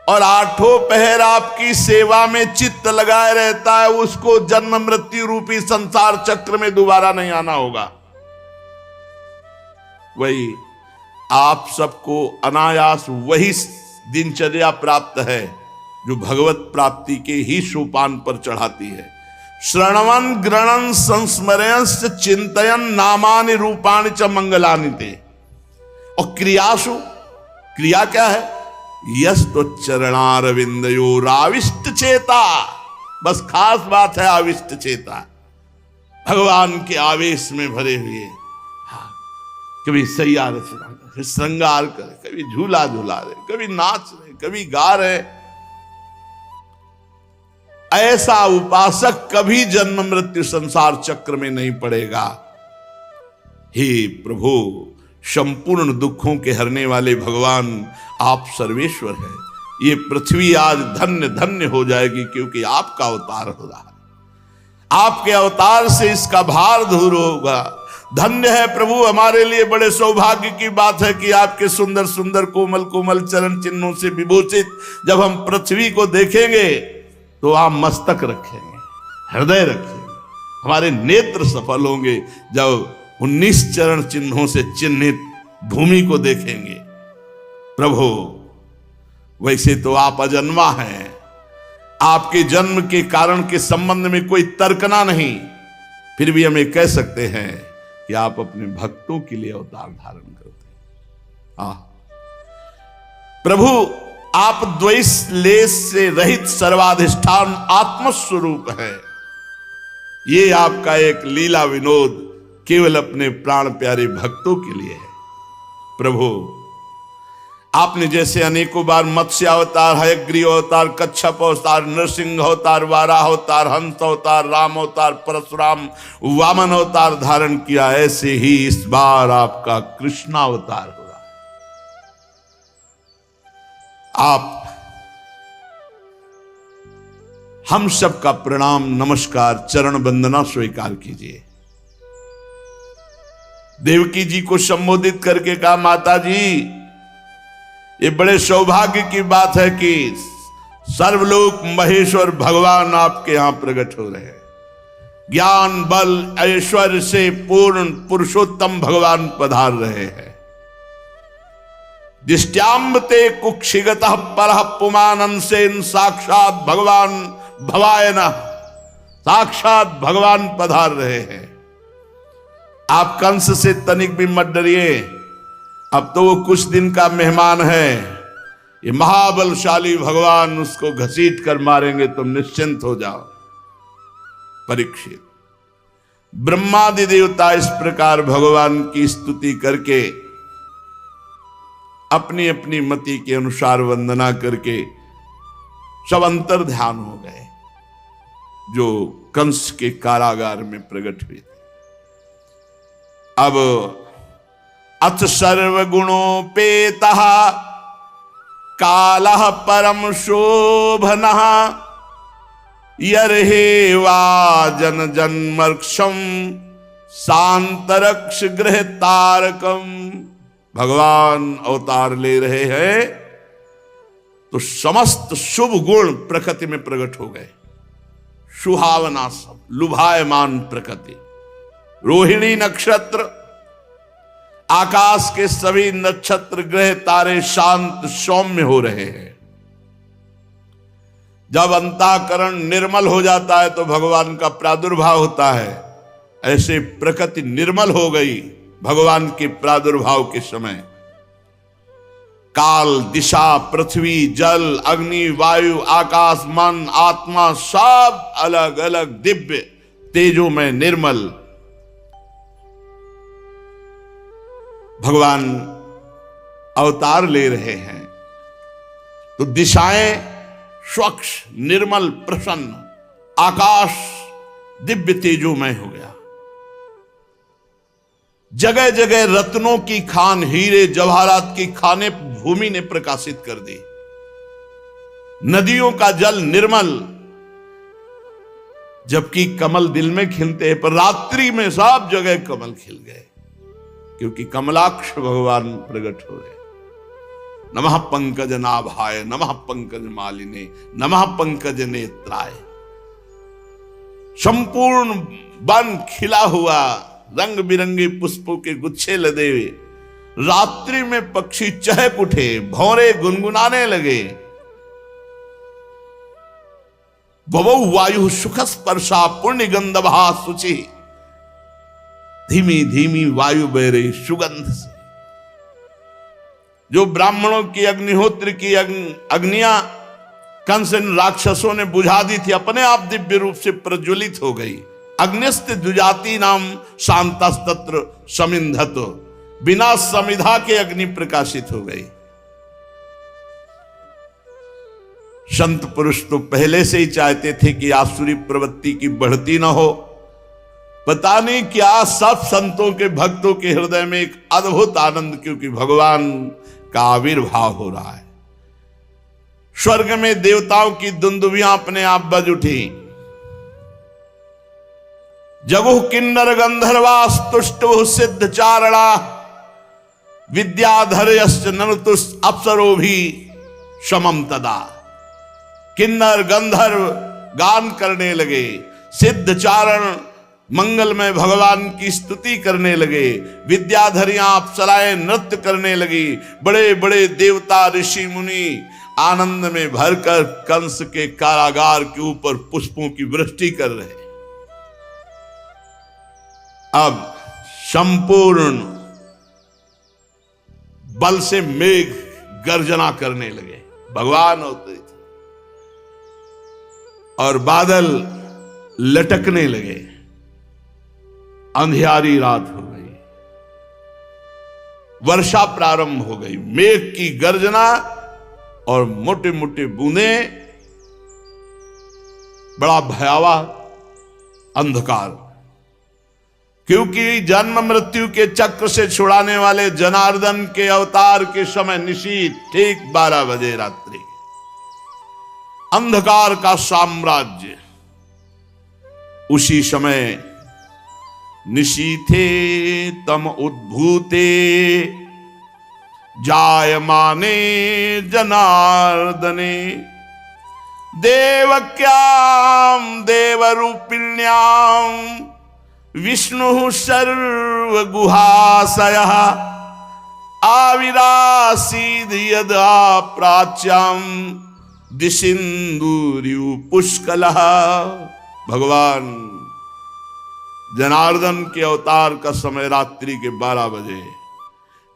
और आठों पहर आपकी सेवा में चित्त लगाए रहता है, उसको जन्म मृत्यु रूपी संसार चक्र में दोबारा नहीं आना होगा। वही आप सबको अनायास वही दिनचर्या प्राप्त है जो भगवत प्राप्ति के ही सोपान पर चढ़ाती है। श्रवणं ग्रहणं संस्मरणश्च चिंतयन् नामानि रूपाणि च मंगलानि ते। और क्रियासु, क्रिया क्या है? यस्तो चरणारविंदयोराविष्ट चेता। बस खास बात है आविष्ट चेता, भगवान के आवेश में भरे हुए। हाँ, कभी सैया रचना करे, श्रृंगार करे, कभी झूला झूला रहे, कभी नाच रहे, कभी गा रहे। ऐसा उपासक कभी जन्म मृत्यु संसार चक्र में नहीं पड़ेगा। हे प्रभु, संपूर्ण दुखों के हरने वाले भगवान, आप सर्वेश्वर हैं। ये पृथ्वी आज धन्य धन्य हो जाएगी क्योंकि आपका अवतार हो रहा है। आपके अवतार से इसका भार दूर होगा। धन्य है प्रभु, हमारे लिए बड़े सौभाग्य की बात है कि आपके सुंदर सुंदर कोमल कोमल चरण चिन्हों से विभूषित जब हम पृथ्वी को देखेंगे तो आप मस्तक रखेंगे, हृदय रखेंगे। हमारे नेत्र सफल होंगे जब 19 चरण चिन्हों से चिन्हित भूमि को देखेंगे। प्रभु, वैसे तो आप अजन्मा हैं, आपके जन्म के कारण के संबंध में कोई तर्कना नहीं, फिर भी हमें कह सकते हैं कि आप अपने भक्तों के लिए अवतार धारण करते हैं। प्रभु, आप द्वेष लेस से रहित सर्वाधिष्ठान आत्मस्वरूप है। ये आपका एक लीला विनोद केवल अपने प्राण प्यारे भक्तों के लिए है। प्रभु, आपने जैसे अनेकों बार मत्स्य अवतार, हयग्रीव अवतार, कच्छप अवतार, नरसिंह अवतार, वाराह अवतार, हंस अवतार, राम अवतार, परशुराम, वामन अवतार धारण किया, ऐसे ही इस बार आपका कृष्णावतार हो रहा है। आप हम सबका प्रणाम, नमस्कार, चरण वंदना स्वीकार कीजिए। देवकी जी को संबोधित करके कहा, माता जी, ये बड़े सौभाग्य की बात है कि सर्वलोक महेश्वर भगवान आपके यहां प्रकट हो रहे हैं। ज्ञान बल ऐश्वर्य से पूर्ण पुरुषोत्तम भगवान पधार रहे हैं। दिष्ट्याम्बते कुक्षिगतः परः पुमानंसेन साक्षात भगवान भवायनः, साक्षात भगवान पधार रहे हैं। आप कंस से तनिक भी मत डरिए, अब तो वो कुछ दिन का मेहमान है। ये महाबलशाली भगवान उसको घसीट कर मारेंगे, तुम निश्चिंत हो जाओ। परीक्षित, ब्रह्मादि देवता इस प्रकार भगवान की स्तुति करके अपनी अपनी मति के अनुसार वंदना करके सब अंतर ध्यान हो गए जो कंस के कारागार में प्रकट हुए थे। अब अथ सर्वगुणोपेतः कालः परम शोभनः यर्हेवा जन जन्मर्क्षम शांतरक्ष गृह तारकम। भगवान अवतार ले रहे हैं तो समस्त शुभ गुण प्रकृति में प्रकट हो गए। सुहावना सब लुभायमान प्रकृति, रोहिणी नक्षत्र, आकाश के सभी नक्षत्र ग्रह तारे शांत सौम्य हो रहे हैं। जब अंतःकरण निर्मल हो जाता है तो भगवान का प्रादुर्भाव होता है। ऐसे प्रकृति निर्मल हो गई भगवान के प्रादुर्भाव के समय। काल, दिशा, पृथ्वी, जल, अग्नि, वायु, आकाश, मन, आत्मा सब अलग अलग दिव्य तेजों में निर्मल भगवान अवतार ले रहे हैं। तो दिशाएं स्वच्छ, निर्मल, प्रसन्न, आकाश दिव्य तेजोमय हो गया। जगह जगह रत्नों की खान, हीरे जवाहरात की खाने भूमि ने प्रकाशित कर दी। नदियों का जल निर्मल, जबकि कमल दिल में खिलते हैं पर रात्रि में सब जगह कमल खिल गए, क्योंकि कमलाक्ष भगवान प्रकट हो रहे। नमः पंकज नाभाय, नमः पंकज मालिने, नमः पंकज नेत्राय। संपूर्ण वन खिला हुआ, रंग बिरंगे पुष्पों के गुच्छे लदे हुए। रात्रि में पक्षी चहक उठे, भौरे गुनगुनाने लगे। बबौ वायु सुख स्पर्शा पुण्य गंधभा शुचि। धीमी धीमी वायु बह रही सुगंध से। जो ब्राह्मणों की अग्निहोत्र की अग्नियां कंस राक्षसों ने बुझा दी थी, अपने आप दिव्य रूप से प्रज्वलित हो गई। अग्निस्त द्विजाति नाम शांतस्तत्र समिंधत। बिना समिधा के अग्नि प्रकाशित हो गई। संत पुरुष तो पहले से ही चाहते थे कि आसुरी प्रवृत्ति की बढ़ती ना हो। पता नहीं क्या सब संतों के भक्तों के हृदय में एक अद्भुत आनंद, क्योंकि भगवान का आविर्भाव हो रहा है। स्वर्ग में देवताओं की दुंदुभियां अपने आप बज उठी। जगुः किन्नर गंधर्वास तुष्टुः सिद्ध चारणा विद्याधरयश्च ननुतुस् अप्सरो भी समम तदा। किन्नर गंधर्व गान करने लगे, सिद्ध चारण मंगलमय भगवान की स्तुति करने लगे, विद्याधरियां अप्सराएं नृत्य करने लगी। बड़े बड़े देवता ऋषि मुनि आनंद में भरकर कंस के कारागार के ऊपर पुष्पों की वृष्टि कर रहे। अब संपूर्ण बल से मेघ गर्जना करने लगे, भगवान होते थे, और बादल लटकने लगे। अंधियारी रात हो गई, वर्षा प्रारंभ हो गई। मेघ की गर्जना और मोटे मोटे बूंदें, बड़ा भयावह अंधकार। क्योंकि जन्म मृत्यु के चक्र से छुड़ाने वाले जनार्दन के अवतार के समय निशीथ ठीक 12 बजे रात्रि, अंधकार का साम्राज्य। उसी समय निशीथे तम उद्भूते जायमाने जनार्दने देवक्याम देवरूपिण्याम विष्णु सर्वगुहाशयः आविरासीद यदा प्राच्याम दिशिंदुर्यु पुष्कलः। भगवान जनार्दन के अवतार का समय रात्रि के 12 बजे।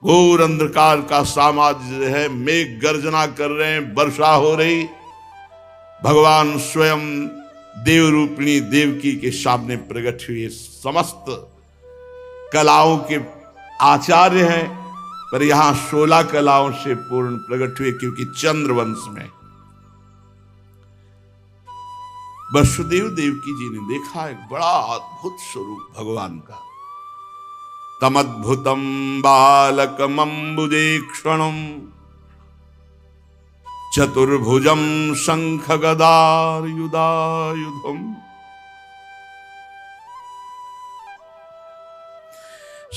घोर अंधकार का साम्राज्य है, मेघ गर्जना कर रहे हैं, वर्षा हो रही। भगवान स्वयं देवरूपिणी देवकी के सामने प्रकट हुए। समस्त कलाओं के आचार्य हैं, पर यहां 16 कलाओं से पूर्ण प्रकट हुए, क्योंकि चंद्रवंश में वसुदेव देवकी जी ने देखा एक बड़ा अद्भुत स्वरूप भगवान का। तमद्भुतम बालकमंबुजे क्षणम चतुर्भुजम शंख गदार युधायुधम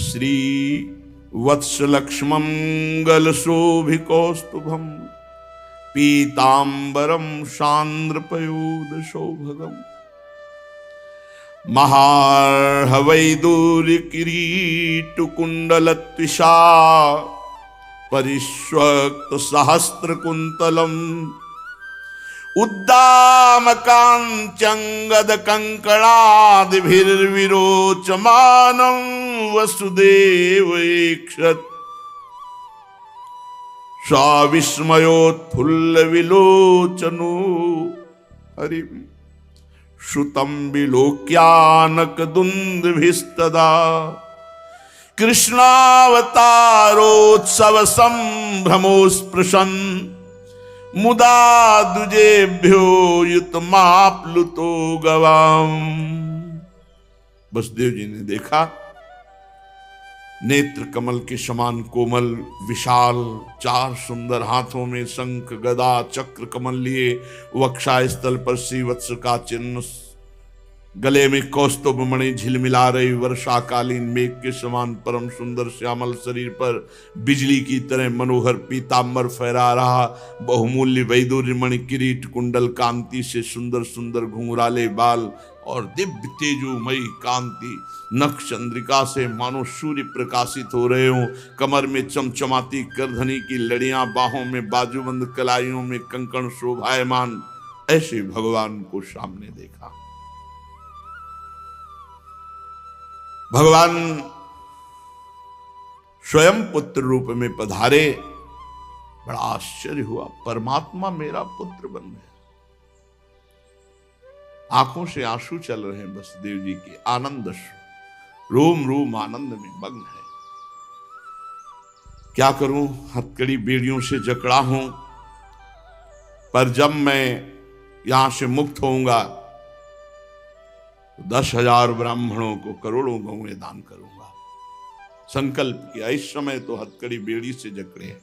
श्री वत्सलक्ष्मं गलशोभिकौस्तुभम पीतांबरम शांद्रपयोदशोभगम महार्हवैदूर्य किरीटकुण्डलत्विषा परिष्वक्त सहस्त्रकुन्तलम् उद्दामकाञ्चङ्गद कंकणादिभिर्विरोचमानं वसुदेवैक्षत् स्वाविस्मयोत्फुल्लविलोचनो हरिं श्रुतं विलोक्यानकदुन्दुभिस्तदा कृष्णावतारोत्सव संभ्रमोस्पृशन् मुदा दुजेभ्यो युतमाप्लुतो गवाम। वसुदेव जी ने देखा नेत्र कमल के समान कोमल विशाल 4 सुंदर हाथों में शंख गदा चक्र कमल लिए, वक्षा स्थल पर श्रीवत्स का चिन्ह, गले में कौस्तुभ मणि झिलमिला रही, वर्षाकालीन मेघ के समान परम सुंदर श्यामल शरीर पर बिजली की तरह मनोहर पीतांबर फहरा रहा, बहुमूल्य वैदूर्य मणि किरीट कुंडल कांति से सुंदर सुंदर घुंघराले बाल और दिव्य तेजोमयी कांति, नख चंद्रिका से मानो सूर्य प्रकाशित हो रहे हों, कमर में चमचमाती करधनी की लड़ियां, बाहों में बाजूबंद कलाइयों में कंकण शोभायमान, ऐसे भगवान को सामने देखा। भगवान स्वयं पुत्र रूप में पधारे, बड़ा आश्चर्य हुआ, परमात्मा मेरा पुत्र बन गया। आंखों से आंसू चल रहे हैं वसुदेव जी के, आनंद रोम रोम आनंद में मग्न है। क्या करूं, हथकड़ी बेड़ियों से जकड़ा हूं, पर जब मैं यहां से मुक्त होऊंगा 10,000 ब्राह्मणों को करोड़ों गौएं दान करूंगा। संकल्प किया, इस समय तो हथकड़ी बेड़ी से जकड़े हैं।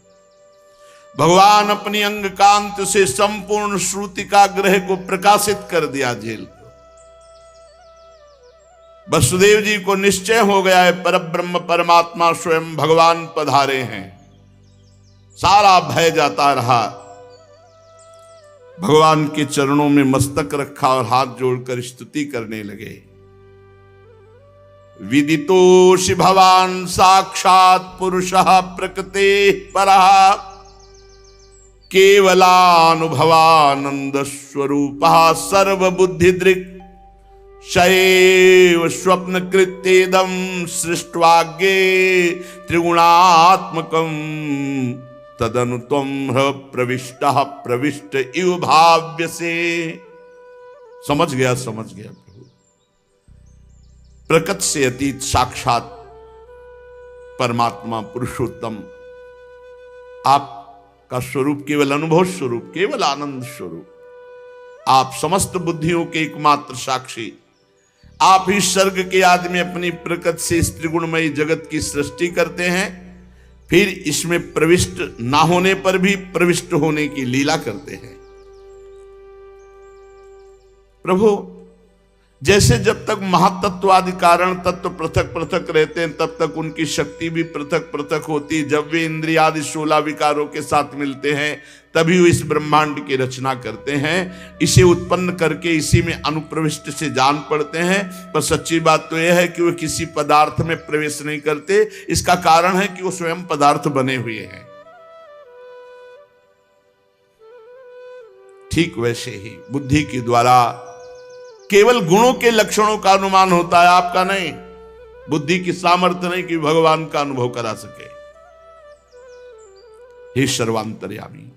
भगवान अपनी अंग कांत से संपूर्ण श्रुति का ग्रह को प्रकाशित कर दिया जेल को। वसुदेव जी को निश्चय हो गया है परब्रह्म परमात्मा स्वयं भगवान पधारे हैं। सारा भय जाता रहा, भगवान के चरणों में मस्तक रखा और हाथ जोड़कर स्तुति करने लगे। विदितोषि भवान साक्षात् पुरुषः प्रकृते परः केवलानुभवानंद स्वरूपः सर्वबुद्धिदृक् शैव स्वप्न कृत्येदं सृष्ट्वाग्ये त्रिगुणात्मकम् तदनु त्वं प्रविष्टः प्रविष्ट इव भाव्यसे। समझ गया प्रभु, प्रकृति से अतीत साक्षात परमात्मा पुरुषोत्तम आपका स्वरूप केवल अनुभव स्वरूप, केवल आनंद स्वरूप, आप समस्त बुद्धियों के एकमात्र साक्षी, आप ही स्वर्ग के आदि में अपनी प्रकृति से इस त्रिगुणमयी जगत की सृष्टि करते हैं, फिर इसमें प्रविष्ट ना होने पर भी प्रविष्ट होने की लीला करते हैं। प्रभु, जैसे जब तक महातत्वादि कारण तत्व पृथक पृथक रहते हैं तब तक उनकी शक्ति भी पृथक पृथक होती, जब वे इंद्रियादि 16 विकारों के साथ मिलते हैं तभी वो इस ब्रह्मांड की रचना करते हैं, इसे उत्पन्न करके इसी में अनुप्रविष्ट से जान पड़ते हैं। पर सच्ची बात तो यह है कि वो किसी पदार्थ में प्रवेश नहीं करते, इसका कारण है कि वो स्वयं पदार्थ बने हुए हैं। ठीक वैसे ही बुद्धि के द्वारा केवल गुणों के लक्षणों का अनुमान होता है, आपका नहीं। बुद्धि की सामर्थ्य नहीं कि भगवान का अनुभव करा सके। हे सर्वांतर्यामी,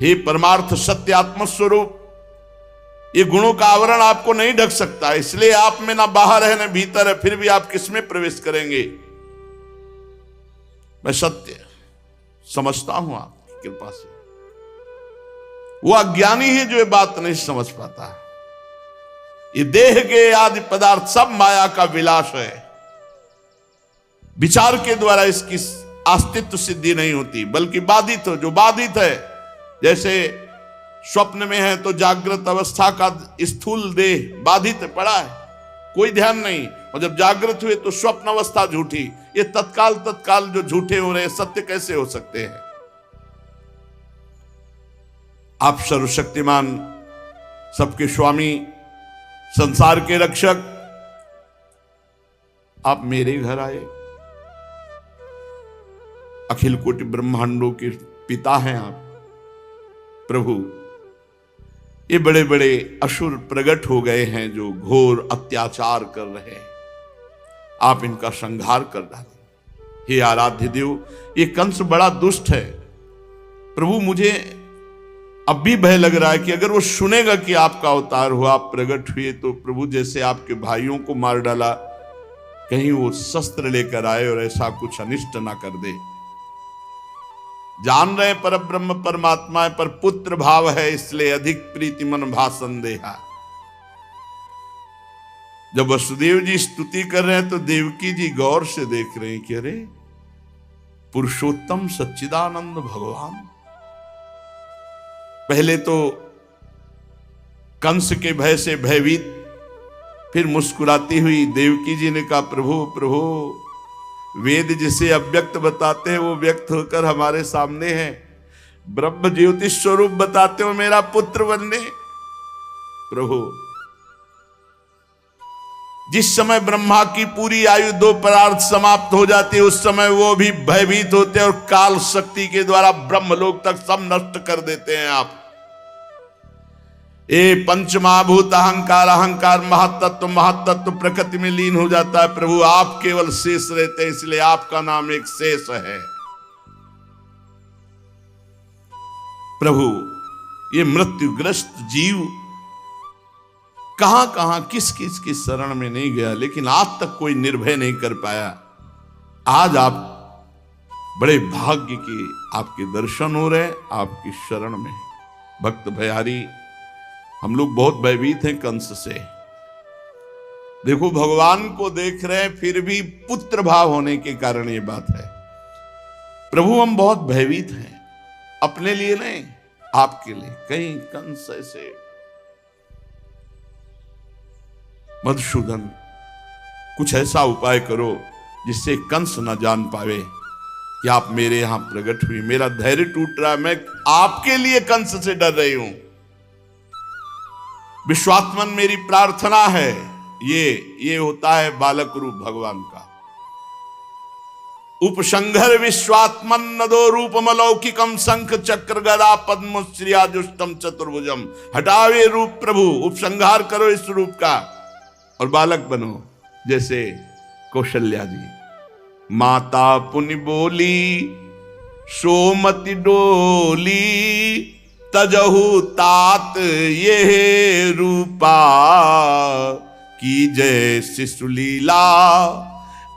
हे परमार्थ सत्य आत्म स्वरूप, ये गुणों का आवरण आपको नहीं ढक सकता, इसलिए आप में ना बाहर है ना भीतर है, फिर भी आप किसमें प्रवेश करेंगे? मैं सत्य समझता हूं आपकी कृपा से। वो अज्ञानी है जो ये बात नहीं समझ पाता। ये देह के आदि पदार्थ सब माया का विलास है। विचार के द्वारा इसकी अस्तित्व सिद्धि नहीं होती, बल्कि बाधित हो। जो बाधित है, जैसे स्वप्न में है तो जागृत अवस्था का स्थूल देह बाधित पड़ा है, कोई ध्यान नहीं, और जब जागृत हुए तो स्वप्न अवस्था झूठी। ये तत्काल जो झूठे हो रहे, सत्य कैसे हो सकते हैं? आप सर्वशक्तिमान, सबके स्वामी, संसार के रक्षक, आप मेरे घर आए। अखिल कोटि ब्रह्मांडों के पिता हैं आप प्रभु। ये बड़े बड़े असुर प्रकट हो गए हैं जो घोर अत्याचार कर रहे हैं, आप इनका संहार कर डालें। हे आराध्य देव, ये कंस बड़ा दुष्ट है प्रभु। मुझे अब भी भय लग रहा है कि अगर वो सुनेगा कि आपका अवतार हुआ, आप प्रकट हुए, तो प्रभु जैसे आपके भाइयों को मार डाला, कहीं वो शस्त्र लेकर आए और ऐसा कुछ अनिष्ट ना कर दे। जान रहे पर ब्रह्म परमात्मा है, पर पुत्र भाव है, इसलिए अधिक प्रीति मन भा संदेहा। जब वसुदेव जी स्तुति कर रहे हैं तो देवकी जी गौर से देख रहे हैं कि अरे पुरुषोत्तम सच्चिदानंद भगवान। पहले तो कंस के भय से भयभीत, फिर मुस्कुराती हुई देवकी जी ने कहा, प्रभु प्रभु, वेद जिसे अव्यक्त बताते हैं वो व्यक्त होकर हमारे सामने है। ब्रह्म ज्योतिष स्वरूप बताते हो मेरा पुत्र बनने। प्रभु, जिस समय ब्रह्मा की पूरी आयु 2 परार्थ समाप्त हो जाती है, उस समय वो भी भयभीत होते हैं और काल शक्ति के द्वारा ब्रह्मलोक तक सब नष्ट कर देते हैं आप। ये पंचमहाभूत अहंकार महातत्व प्रकृति में लीन हो जाता है। प्रभु, आप केवल शेष रहते हैं, इसलिए आपका नाम एक शेष है। प्रभु, ये मृत्युग्रस्त जीव कहां कहां किस किस की शरण में नहीं गया, लेकिन आज तक कोई निर्भय नहीं कर पाया। आज आप बड़े भाग्य के आपके दर्शन हो रहे, आपकी शरण में। भक्त भयारी, हम लोग बहुत भयभीत हैं कंस से। देखो, भगवान को देख रहे हैं, फिर भी पुत्र भाव होने के कारण ये बात है। प्रभु, हम बहुत भयभीत हैं, अपने लिए नहीं, आपके लिए। कहीं कंस ऐसे, मधुसूदन, कुछ ऐसा उपाय करो जिससे कंस न जान पावे कि आप मेरे यहां प्रकट हुई। मेरा धैर्य टूट रहा है, मैं आपके लिए कंस से डर रही हूं। विश्वात्मन मेरी प्रार्थना है। ये होता है बालक रूप भगवान का। उपसंघर विश्वात्मन नदो रूपम अलौकिकम शंख चक्र गदा पद्म श्रियाजुष्टम चतुर्भुजम। हटावे रूप प्रभु, उपसंहार करो इस रूप का और बालक बनो। जैसे कौशल्या जी, माता पुनि बोली सोमति डोली, तजहु तात ये रूपा, की जय शिशुलीला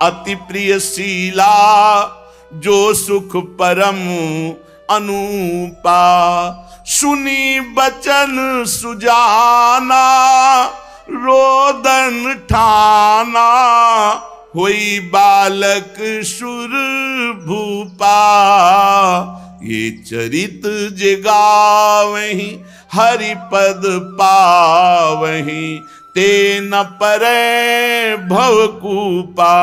अति प्रिय शीला, जो सुख परम अनूपा। सुनी बचन सुजाना, रोदन ठाना, होई बालक सुर भूपा। ये चरित जगावहीं हरिपद पावहीं, ते न परे भवकूपा।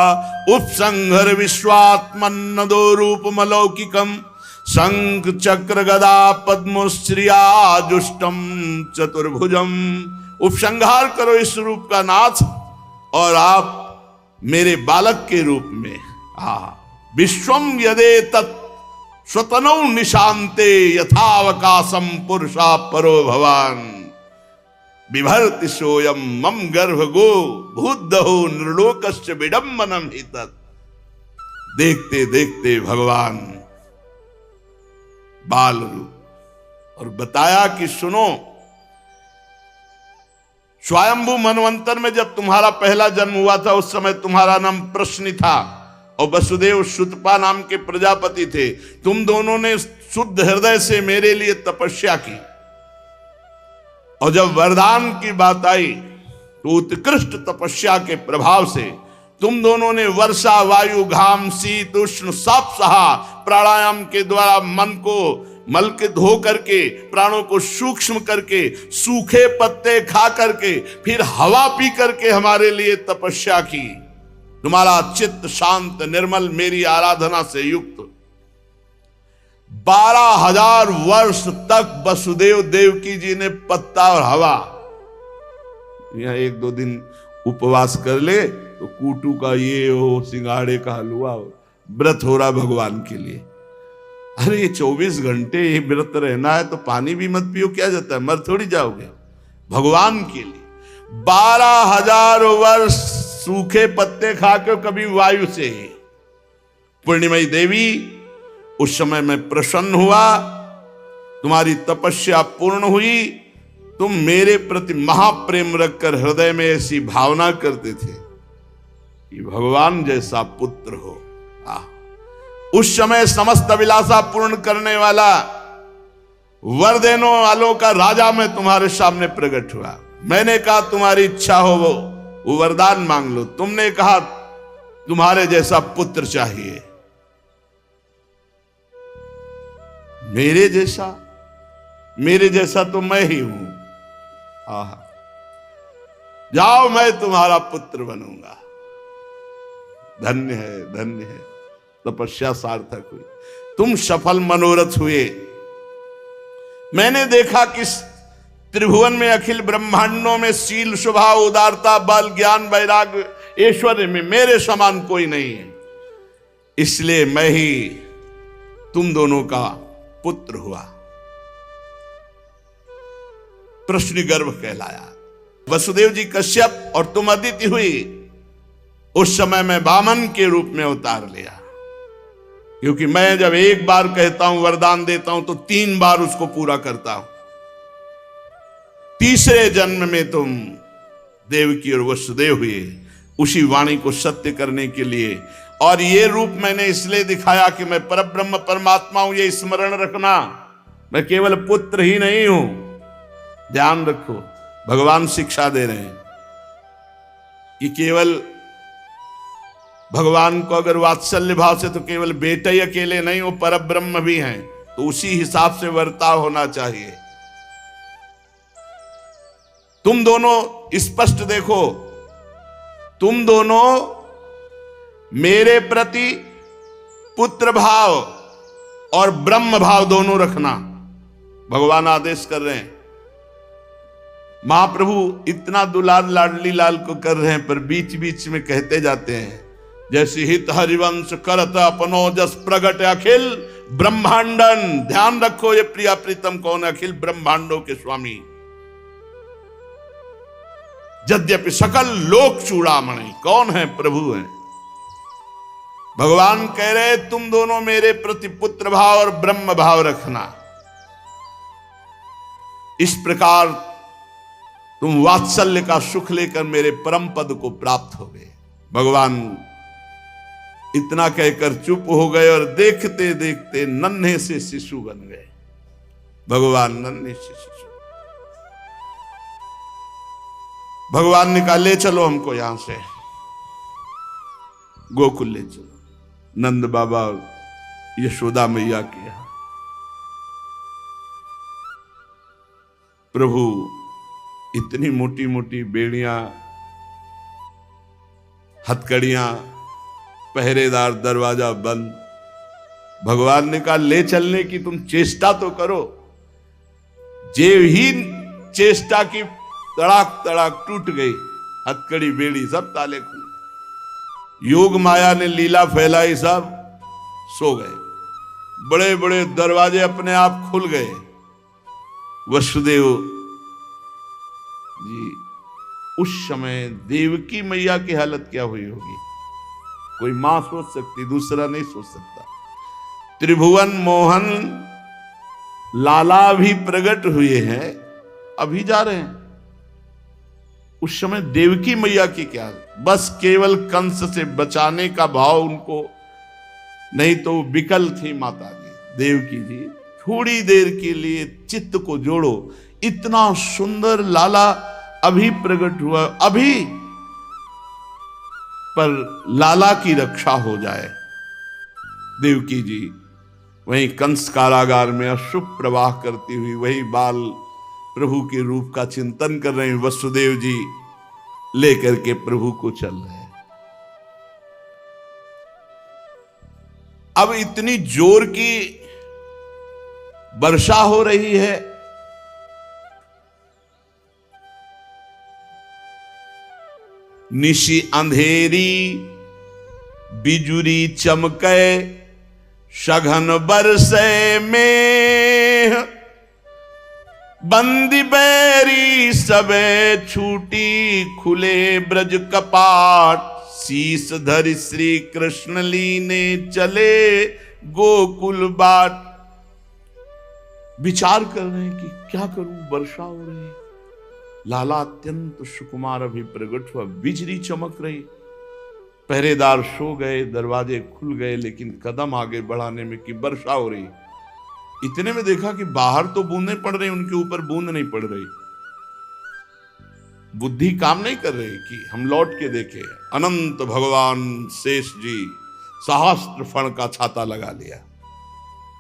उपसंहर विश्वात्मन्नदो रूपमलौकिकम, शंख चक्र गदा पद्मश्रियाजुष्टम चतुर्भुजम। उपसंहार करो इस रूप का नाथ, और आप मेरे बालक के रूप में विश्वम यदे तत् स्वतनौ निशांते, यथावकाशम पुरुषा परो भवान। बिभर्ति सोयम मम गर्भगो भूदहो नृलोकस्य विडंबनम हितत्। देखते देखते भगवान बाल रूप, और बताया कि सुनो, स्वयंभू मनवंतर में जब तुम्हारा पहला जन्म हुआ था, उस समय तुम्हारा नाम प्रश्न था, और वसुदेव शुतपा नाम के प्रजापति थे। तुम दोनों ने शुद्ध हृदय से मेरे लिए तपस्या की, और जब वरदान की बात आई तो उत्कृष्ट तपस्या के प्रभाव से तुम दोनों ने वर्षा, वायु, घाम, शीत, उष्ण सब सहा। प्राणायाम के द्वारा मन को मल के धो करके, प्राणों को सूक्ष्म करके, सूखे पत्ते खा करके, फिर हवा पी करके हमारे लिए तपस्या की। तुम्हारा चित्त शांत निर्मल, मेरी आराधना से युक्त। 12,000 वर्ष तक वसुदेव देवकी जी ने पत्ता और हवा, यहां 1-2 दिन उपवास कर ले तो कूटू का ये हो, सिंगाड़े का हलवा हो, व्रत हो रहा भगवान के लिए। अरे 24 घंटे ये व्रत रहना है तो पानी भी मत पियो, क्या जाता है, मर थोड़ी जाओगे भगवान के लिए। 12,000 वर्ष सूखे पत्ते खा के, कभी वायु से ही। पूर्णिमयी देवी, उस समय मैं प्रसन्न हुआ, तुम्हारी तपस्या पूर्ण हुई। तुम मेरे प्रति महाप्रेम रखकर हृदय में ऐसी भावना करते थे कि भगवान जैसा पुत्र हो। उस समय समस्त अभिलाषा पूर्ण करने वाला, वर देने वालों का राजा मैं तुम्हारे सामने प्रकट हुआ। मैंने कहा तुम्हारी इच्छा हो वो वरदान मांग लो। तुमने कहा तुम्हारे जैसा पुत्र चाहिए। मेरे जैसा तो मैं ही हूं। जाओ, मैं तुम्हारा पुत्र बनूंगा। धन्य है, धन्य है, तपस्या सार्थक हुई, तुम सफल मनोरथ हुए। मैंने देखा कि त्रिभुवन में, अखिल ब्रह्मांडों में शील, स्वभाव, उदारता, बल, ज्ञान, वैराग्य, ऐश्वर्य में मेरे समान कोई नहीं है। इसलिए मैं ही तुम दोनों का पुत्र हुआ। प्रश्न गर्भ कहलाया। वसुदेव जी कश्यप और तुम अदिति हुई। उस समय मैं वामन के रूप में अवतार लिया, क्योंकि मैं जब एक बार कहता हूं, वरदान देता हूं, तो 3 बार उसको पूरा करता हूं। तीसरे जन्म में तुम देवकी और वसुदेव हुए, उसी वाणी को सत्य करने के लिए। और ये रूप मैंने इसलिए दिखाया कि मैं परब्रह्म परमात्मा हूं, ये स्मरण रखना। मैं केवल पुत्र ही नहीं हूं, ध्यान रखो। भगवान शिक्षा दे रहे हैं कि केवल भगवान को अगर वात्सल्य भाव से, तो केवल बेटे ही अकेले नहीं, वो परब्रह्म भी हैं, तो उसी हिसाब से वर्ताव होना चाहिए। तुम दोनों स्पष्ट देखो, तुम दोनों मेरे प्रति पुत्र भाव और ब्रह्म भाव दोनों रखना। भगवान आदेश कर रहे हैं। महाप्रभु इतना दुलार लाडली लाल को कर रहे हैं, पर बीच बीच में कहते जाते हैं, जैसे हित हरिवंश करत अपनो जस प्रगट अखिल ब्रह्मांडन। ध्यान रखो, ये प्रिया प्रीतम कौन? अखिल ब्रह्मांडों के स्वामी। यद्यपि सकल लोक चूड़ामणि, कौन है? प्रभु हैं। भगवान कह रहे तुम दोनों मेरे प्रति पुत्र भाव और ब्रह्म भाव रखना। इस प्रकार तुम वात्सल्य का सुख लेकर मेरे परम पद को प्राप्त हो गए। भगवान इतना कहकर चुप हो गए और देखते देखते नन्हे से शिशु बन गए। भगवान नन्हे से शिशु। भगवान ने कहा ले चलो हमको यहां से, गोकुल ले चलो, नंद बाबा यशोदा मैया के यहां। प्रभु इतनी मोटी मोटी बेड़ियां, हथकड़ियां, पहरेदार, दरवाजा बंद। भगवान ने कहा ले चलने की तुम चेष्टा तो करो। जेव ही चेष्टा की, तड़ाक तड़ाक टूट गई हथकड़ी, बेड़ी, सब ताले खुले। योग माया ने लीला फैलाई, सब सो गए। बड़े बड़े दरवाजे अपने आप खुल गए। वसुदेव जी, उस समय देवकी मैया की हालत क्या हुई होगी? कोई मां सोच सकती, दूसरा नहीं सोच सकता। त्रिभुवन मोहन लाला भी प्रकट हुए हैं, अभी जा रहे हैं। उस समय देवकी मैया की क्या, बस केवल कंस से बचाने का भाव उनको, नहीं तो विकल थी माता जी देवकी जी। थोड़ी देर के लिए चित्त को जोड़ो, इतना सुंदर लाला अभी प्रकट हुआ, अभी पर लाला की रक्षा हो जाए। देवकी जी वहीं कंस कारागार में अशुभ प्रवाह करती हुई वही बाल प्रभु के रूप का चिंतन कर रहे हैं। वसुदेव जी लेकर के प्रभु को चल रहे हैं। अब इतनी जोर की वर्षा हो रही है, निशी अंधेरी बिजुरी चमके, सघन बरसे में बंदी बैरी सबे छूटी, खुले ब्रज कपाट, शीस धरि श्री कृष्ण लीने चले गोकुल बाट। विचार कर रहे हैं कि क्या करूं, वर्षा हो रही है, लाला अत्यंत सुकुमार अभी प्रकट हुआ, बिजली चमक रही, पहरेदार सो गए, दरवाजे खुल गए, लेकिन कदम आगे बढ़ाने में कि वर्षा हो रही। इतने में देखा कि बाहर तो बूंदें पड़ रही, उनके ऊपर बूंद नहीं पड़ रही। बुद्धि काम नहीं कर रही कि हम लौट के देखे। अनंत भगवान शेष जी सहस्त्र फण का छाता लगा लिया,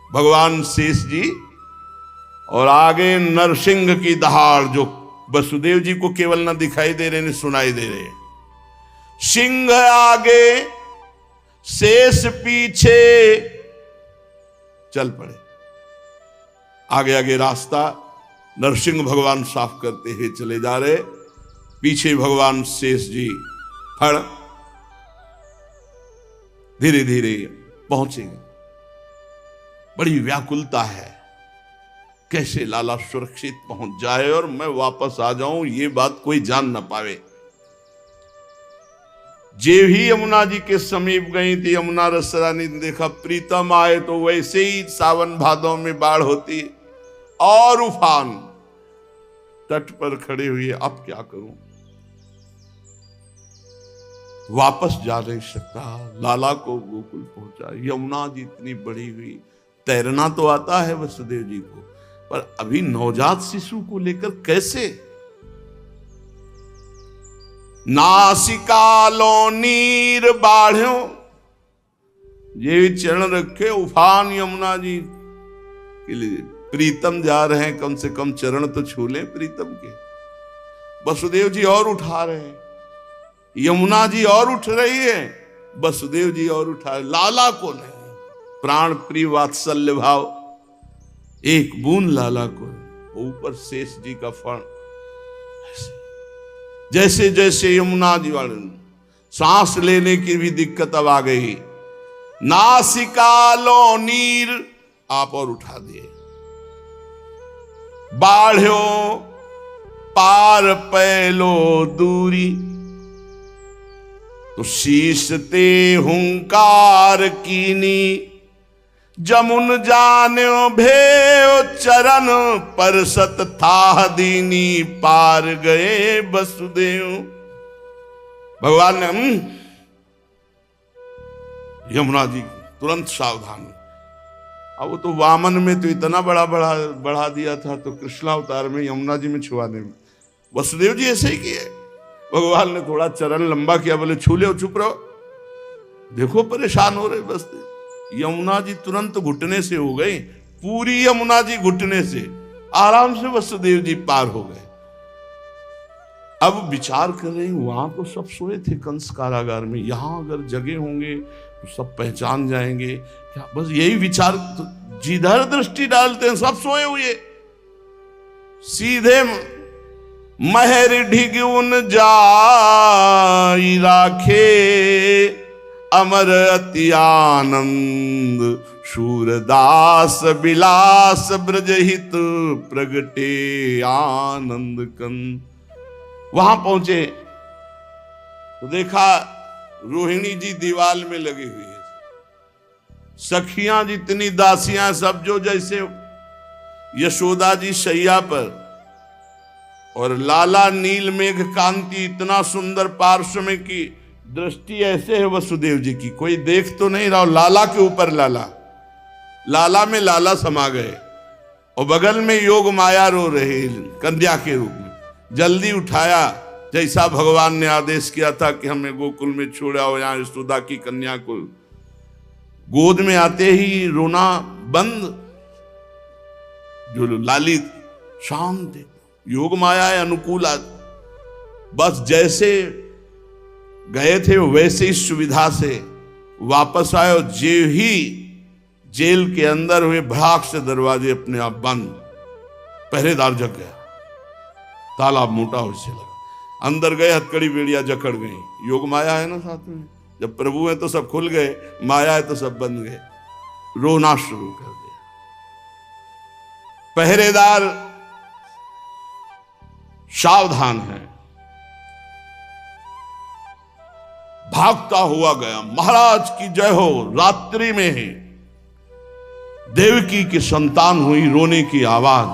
भगवान शेष जी, और आगे नरसिंह की दहाड़ जो वसुदेव जी को केवल न दिखाई दे रहे, न सुनाई दे रहे। सिंह आगे शेष पीछे चल पड़े। आगे आगे रास्ता नरसिंह भगवान साफ करते हुए चले जा रहे, पीछे भगवान शेष जी फड़ धीरे धीरे पहुंचेंगे। बड़ी व्याकुलता है, कैसे लाला सुरक्षित पहुंच जाए और मैं वापस आ जाऊं, ये बात कोई जान ना पावे। जे भी यमुना जी के समीप गई थी, यमुना रसरानी ने देखा प्रीतम आए तो वैसे ही सावन भादों में बाढ़ होती और उफान, तट पर खड़े हुए, अब क्या करूं, वापस जा नहीं सकता। लाला को गोकुल पहुंचा। यमुना जी इतनी बड़ी हुई, तैरना तो आता है वसुदेव जी को, पर अभी नवजात शिशु को लेकर कैसे। नासिकालो नीर बाढ़ो, ये चरण रखे उफान यमुना जी के लिए। प्रीतम जा रहे हैं, कम से कम चरण तो छू लें प्रीतम के। वसुदेव जी और उठा रहे हैं, यमुना जी और उठ रही है, वसुदेव जी और उठा रहे, लाला को नहीं। प्राण प्रिय वात्सल्य भाव, एक बूंद लाला को, ऊपर शेष जी का फण। जैसे जैसे यमुना जी वाले सांस लेने की भी दिक्कत अब आ गई। नासिकालो नीर, आप और उठा दिए। बाढ़ो पार पैलो दूरी, तो शीश ते हुंकार कीनी, जमुन जान्यो भेव चरण, परसत था दीनी, पार गए वसुदेव। भगवान ने यमुना जी तुरंत सावधान। अब वो तो वामन में तो इतना बढ़ा दिया था, तो कृष्णावतार में यमुना जी में छुआने में वसुदेव जी ऐसे ही किए। भगवान ने थोड़ा चरण लंबा किया, बोले छू ले, चुप रहो, देखो परेशान हो रहे। बस यमुना जी तुरंत घुटने से हो गई, पूरी यमुना जी घुटने से, आराम से वसुदेव जी पार हो गए। अब विचार कर रहे हैं, वहां तो सब सोए थे कंस कारागार में, यहां अगर जगे होंगे तो सब पहचान जाएंगे क्या। बस यही विचार, तो जिधर दृष्टि डालते हैं सब सोए हुए। सीधे महर ढिगुन जाई राखे, अमर अति आनंद, शूरदास बिलास ब्रजहित, प्रगटे आनंद कंद। वहां पहुंचे तो देखा रोहिणी जी दीवाल में लगी हुई है, सखियां जितनी दासियां सब जो जैसे यशोदा जी शैया पर, और लाला नील मेघ कांति, इतना सुंदर पार्श्व में की दृष्टि ऐसे है वसुदेव जी की, कोई देख तो नहीं रहा, लाला के ऊपर लाला, लाला में लाला समा गए और बगल में योग माया रो रहे कन्या के रूप में। जल्दी उठाया, जैसा भगवान ने आदेश किया था कि हमें गोकुल में छोड़ा हो, यहां यशोदा की कन्या को गोद में आते ही रोना बंद। जो लाली शांत, योग माया है अनुकूल, बस जैसे गए थे वैसे ही सुविधा से वापस आए और जे ही जेल के अंदर हुए भड़ाक से दरवाजे अपने आप बंद, पहरेदार जग गया, ताला मोटा उससे लगा, अंदर गए, हथकड़ी बेड़िया जकड़ गई। योग माया है ना साथ में, जब प्रभु है तो सब खुल गए, माया है तो सब बंद गए, रोना शुरू कर दिया। पहरेदार सावधान है, भागता हुआ गया, महाराज की जय हो। रात्रि में ही देवकी की संतान हुई, रोने की आवाज,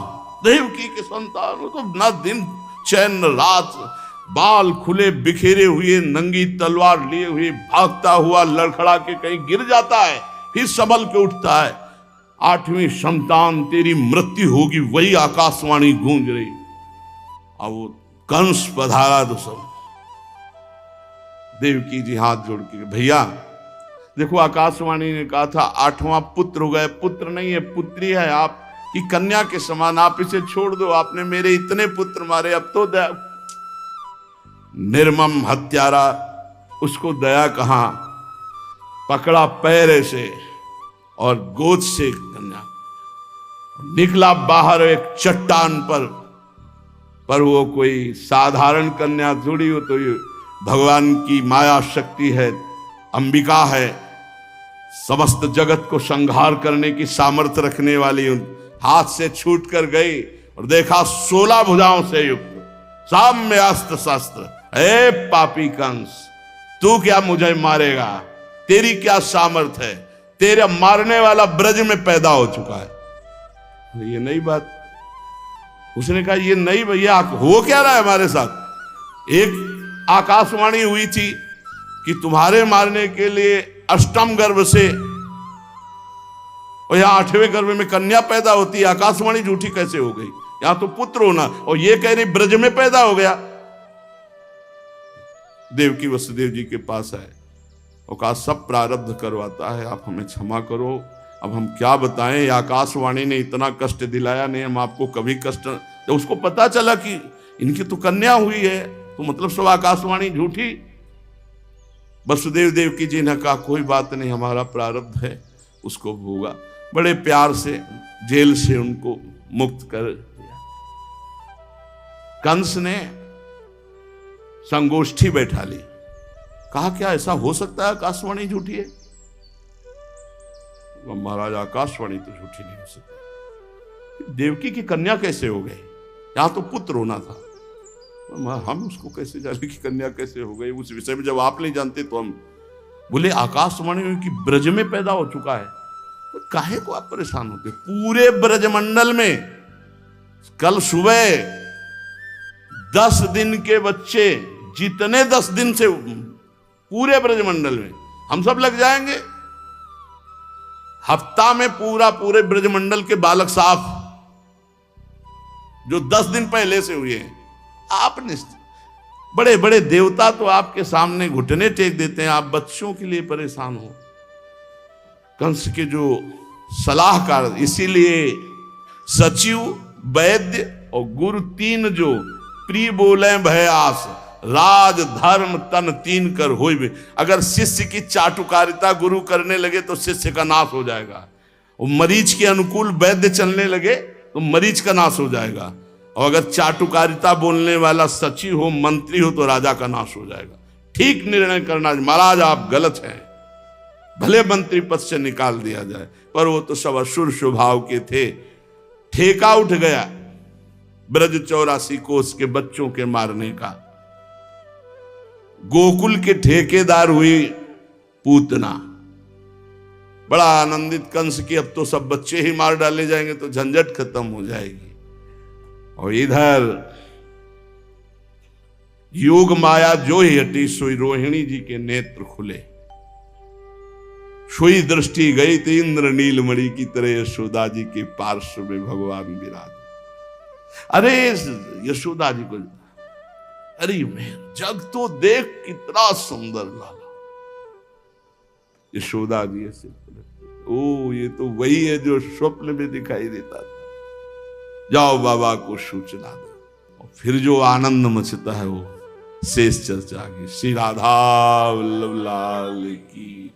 देवकी की संतान हो तो न दिन चैन न रात, बाल खुले बिखेरे हुए, नंगी तलवार लिए हुए भागता हुआ लड़खड़ा के कहीं गिर जाता है, फिर संभल के उठता है। 8वीं संतान तेरी मृत्यु होगी, वही आकाशवाणी गूंज रही। अब वो कंस पधारा तो सब देवकी जी हाथ जोड़ के, भैया देखो आकाशवाणी ने कहा था 8वां पुत्र हो गए, पुत्र नहीं है पुत्री है, आपकी कन्या के समान, आप इसे छोड़ दो, आपने मेरे इतने पुत्र मारे, अब तो दया। निर्मम हत्यारा, उसको दया कहां, पकड़ा पैर से और गोद से कन्या निकला बाहर एक चट्टान पर वो कोई साधारण कन्या थोड़ी हो, तो ये भगवान की माया शक्ति है, अंबिका है, समस्त जगत को संहार करने की सामर्थ्य रखने वाली। उन हाथ से छूट कर गई और देखा 16 भुजाओं से युक्त, साम्य अस्त्र शस्त्र। ए पापी कंस, तू क्या मुझे मारेगा, तेरी क्या सामर्थ्य है, तेरा मारने वाला ब्रज में पैदा हो चुका है। ये नई बात, उसने कहा ये नहीं भैया, हो क्या रहा है हमारे साथ। एक आकाशवाणी हुई थी कि तुम्हारे मारने के लिए अष्टम गर्भ से, और यहां 8वें गर्भ में कन्या पैदा होती है, आकाशवाणी झूठी कैसे हो गई, यहां तो पुत्र होना, और ये कह रही ब्रज में पैदा हो गया। देवकी वसुदेव जी के पास आए और कहा सब प्रारब्ध करवाता है, आप हमें क्षमा करो, अब हम क्या बताएं, आकाशवाणी ने इतना कष्ट दिलाया नहीं, हम आपको कभी कष्ट। जब उसको पता चला कि इनकी तो कन्या हुई है, तो मतलब सब आकाशवाणी झूठी। वसुदेव देवकी जी ने कहा कोई बात नहीं, हमारा प्रारब्ध है, उसको भोगा। बड़े प्यार से जेल से उनको मुक्त कर दिया। कंस ने संगोष्ठी बैठा ली, कहा क्या ऐसा हो सकता है आकाशवाणी झूठी है। महाराज आकाशवाणी तो झूठी नहीं हो सकती, देवकी की कन्या कैसे हो गई, यहां तो पुत्र होना था, हम उसको कैसे जाने की कन्या कैसे हो गई, उस विषय में जब आप नहीं जानते तो हम। बोले आकाशवाणी की ब्रज में पैदा हो चुका है, तो काहे को आप परेशान होते। पूरे ब्रजमंडल में कल सुबह 10 दिन के बच्चे, जितने 10 दिन से पूरे ब्रजमंडल में, हम सब लग जाएंगे। हफ्ता में पूरे ब्रजमंडल के बालक साफ, जो 10 दिन पहले से हुए हैं। आपने बड़े बड़े देवता तो आपके सामने घुटने टेक देते हैं, आप बच्चों के लिए परेशान हो। कंस के जो सलाहकार, इसीलिए सचिव, वैद्य और गुरु तीन जो प्रिय बोले भय आस, राज धर्म तन तीन कर होय भी। अगर शिष्य की चाटुकारिता गुरु करने लगे तो शिष्य का नाश हो जाएगा, और मरीज के अनुकूल वैद्य चलने लगे तो मरीज का नाश हो जाएगा, और अगर चाटुकारिता बोलने वाला सचिव हो, मंत्री हो, तो राजा का नाश हो जाएगा। ठीक निर्णय करना, महाराज आप गलत हैं, भले मंत्री पद से निकाल दिया जाए, पर वो तो सब असुर स्वभाव के थे। ठेका उठ गया ब्रज 84 कोस के बच्चों के मारने का। गोकुल के ठेकेदार हुई पूतना, बड़ा आनंदित कंस की, अब तो सब बच्चे ही मार डाले जाएंगे तो झंझट खत्म हो जाएगी। और इधर योग माया जो ही हटी सोई रोहिणी जी के नेत्र खुले। सोई दृष्टि गई तो इंद्र नीलमणि की तरह यशोदा जी के पार्श्व में भगवान विराज। अरे यशोदा जी को, अरे मैं जग तो देख कितना सुंदर लाला। यशोदा जी ऐसे, ओ ये तो वही है जो स्वप्न में दिखाई देता था, जाओ बाबा को सूचना दो। और फिर जो आनंद मचता है वो शेष चर्चा की। श्री राधा वल्लभ लाल की।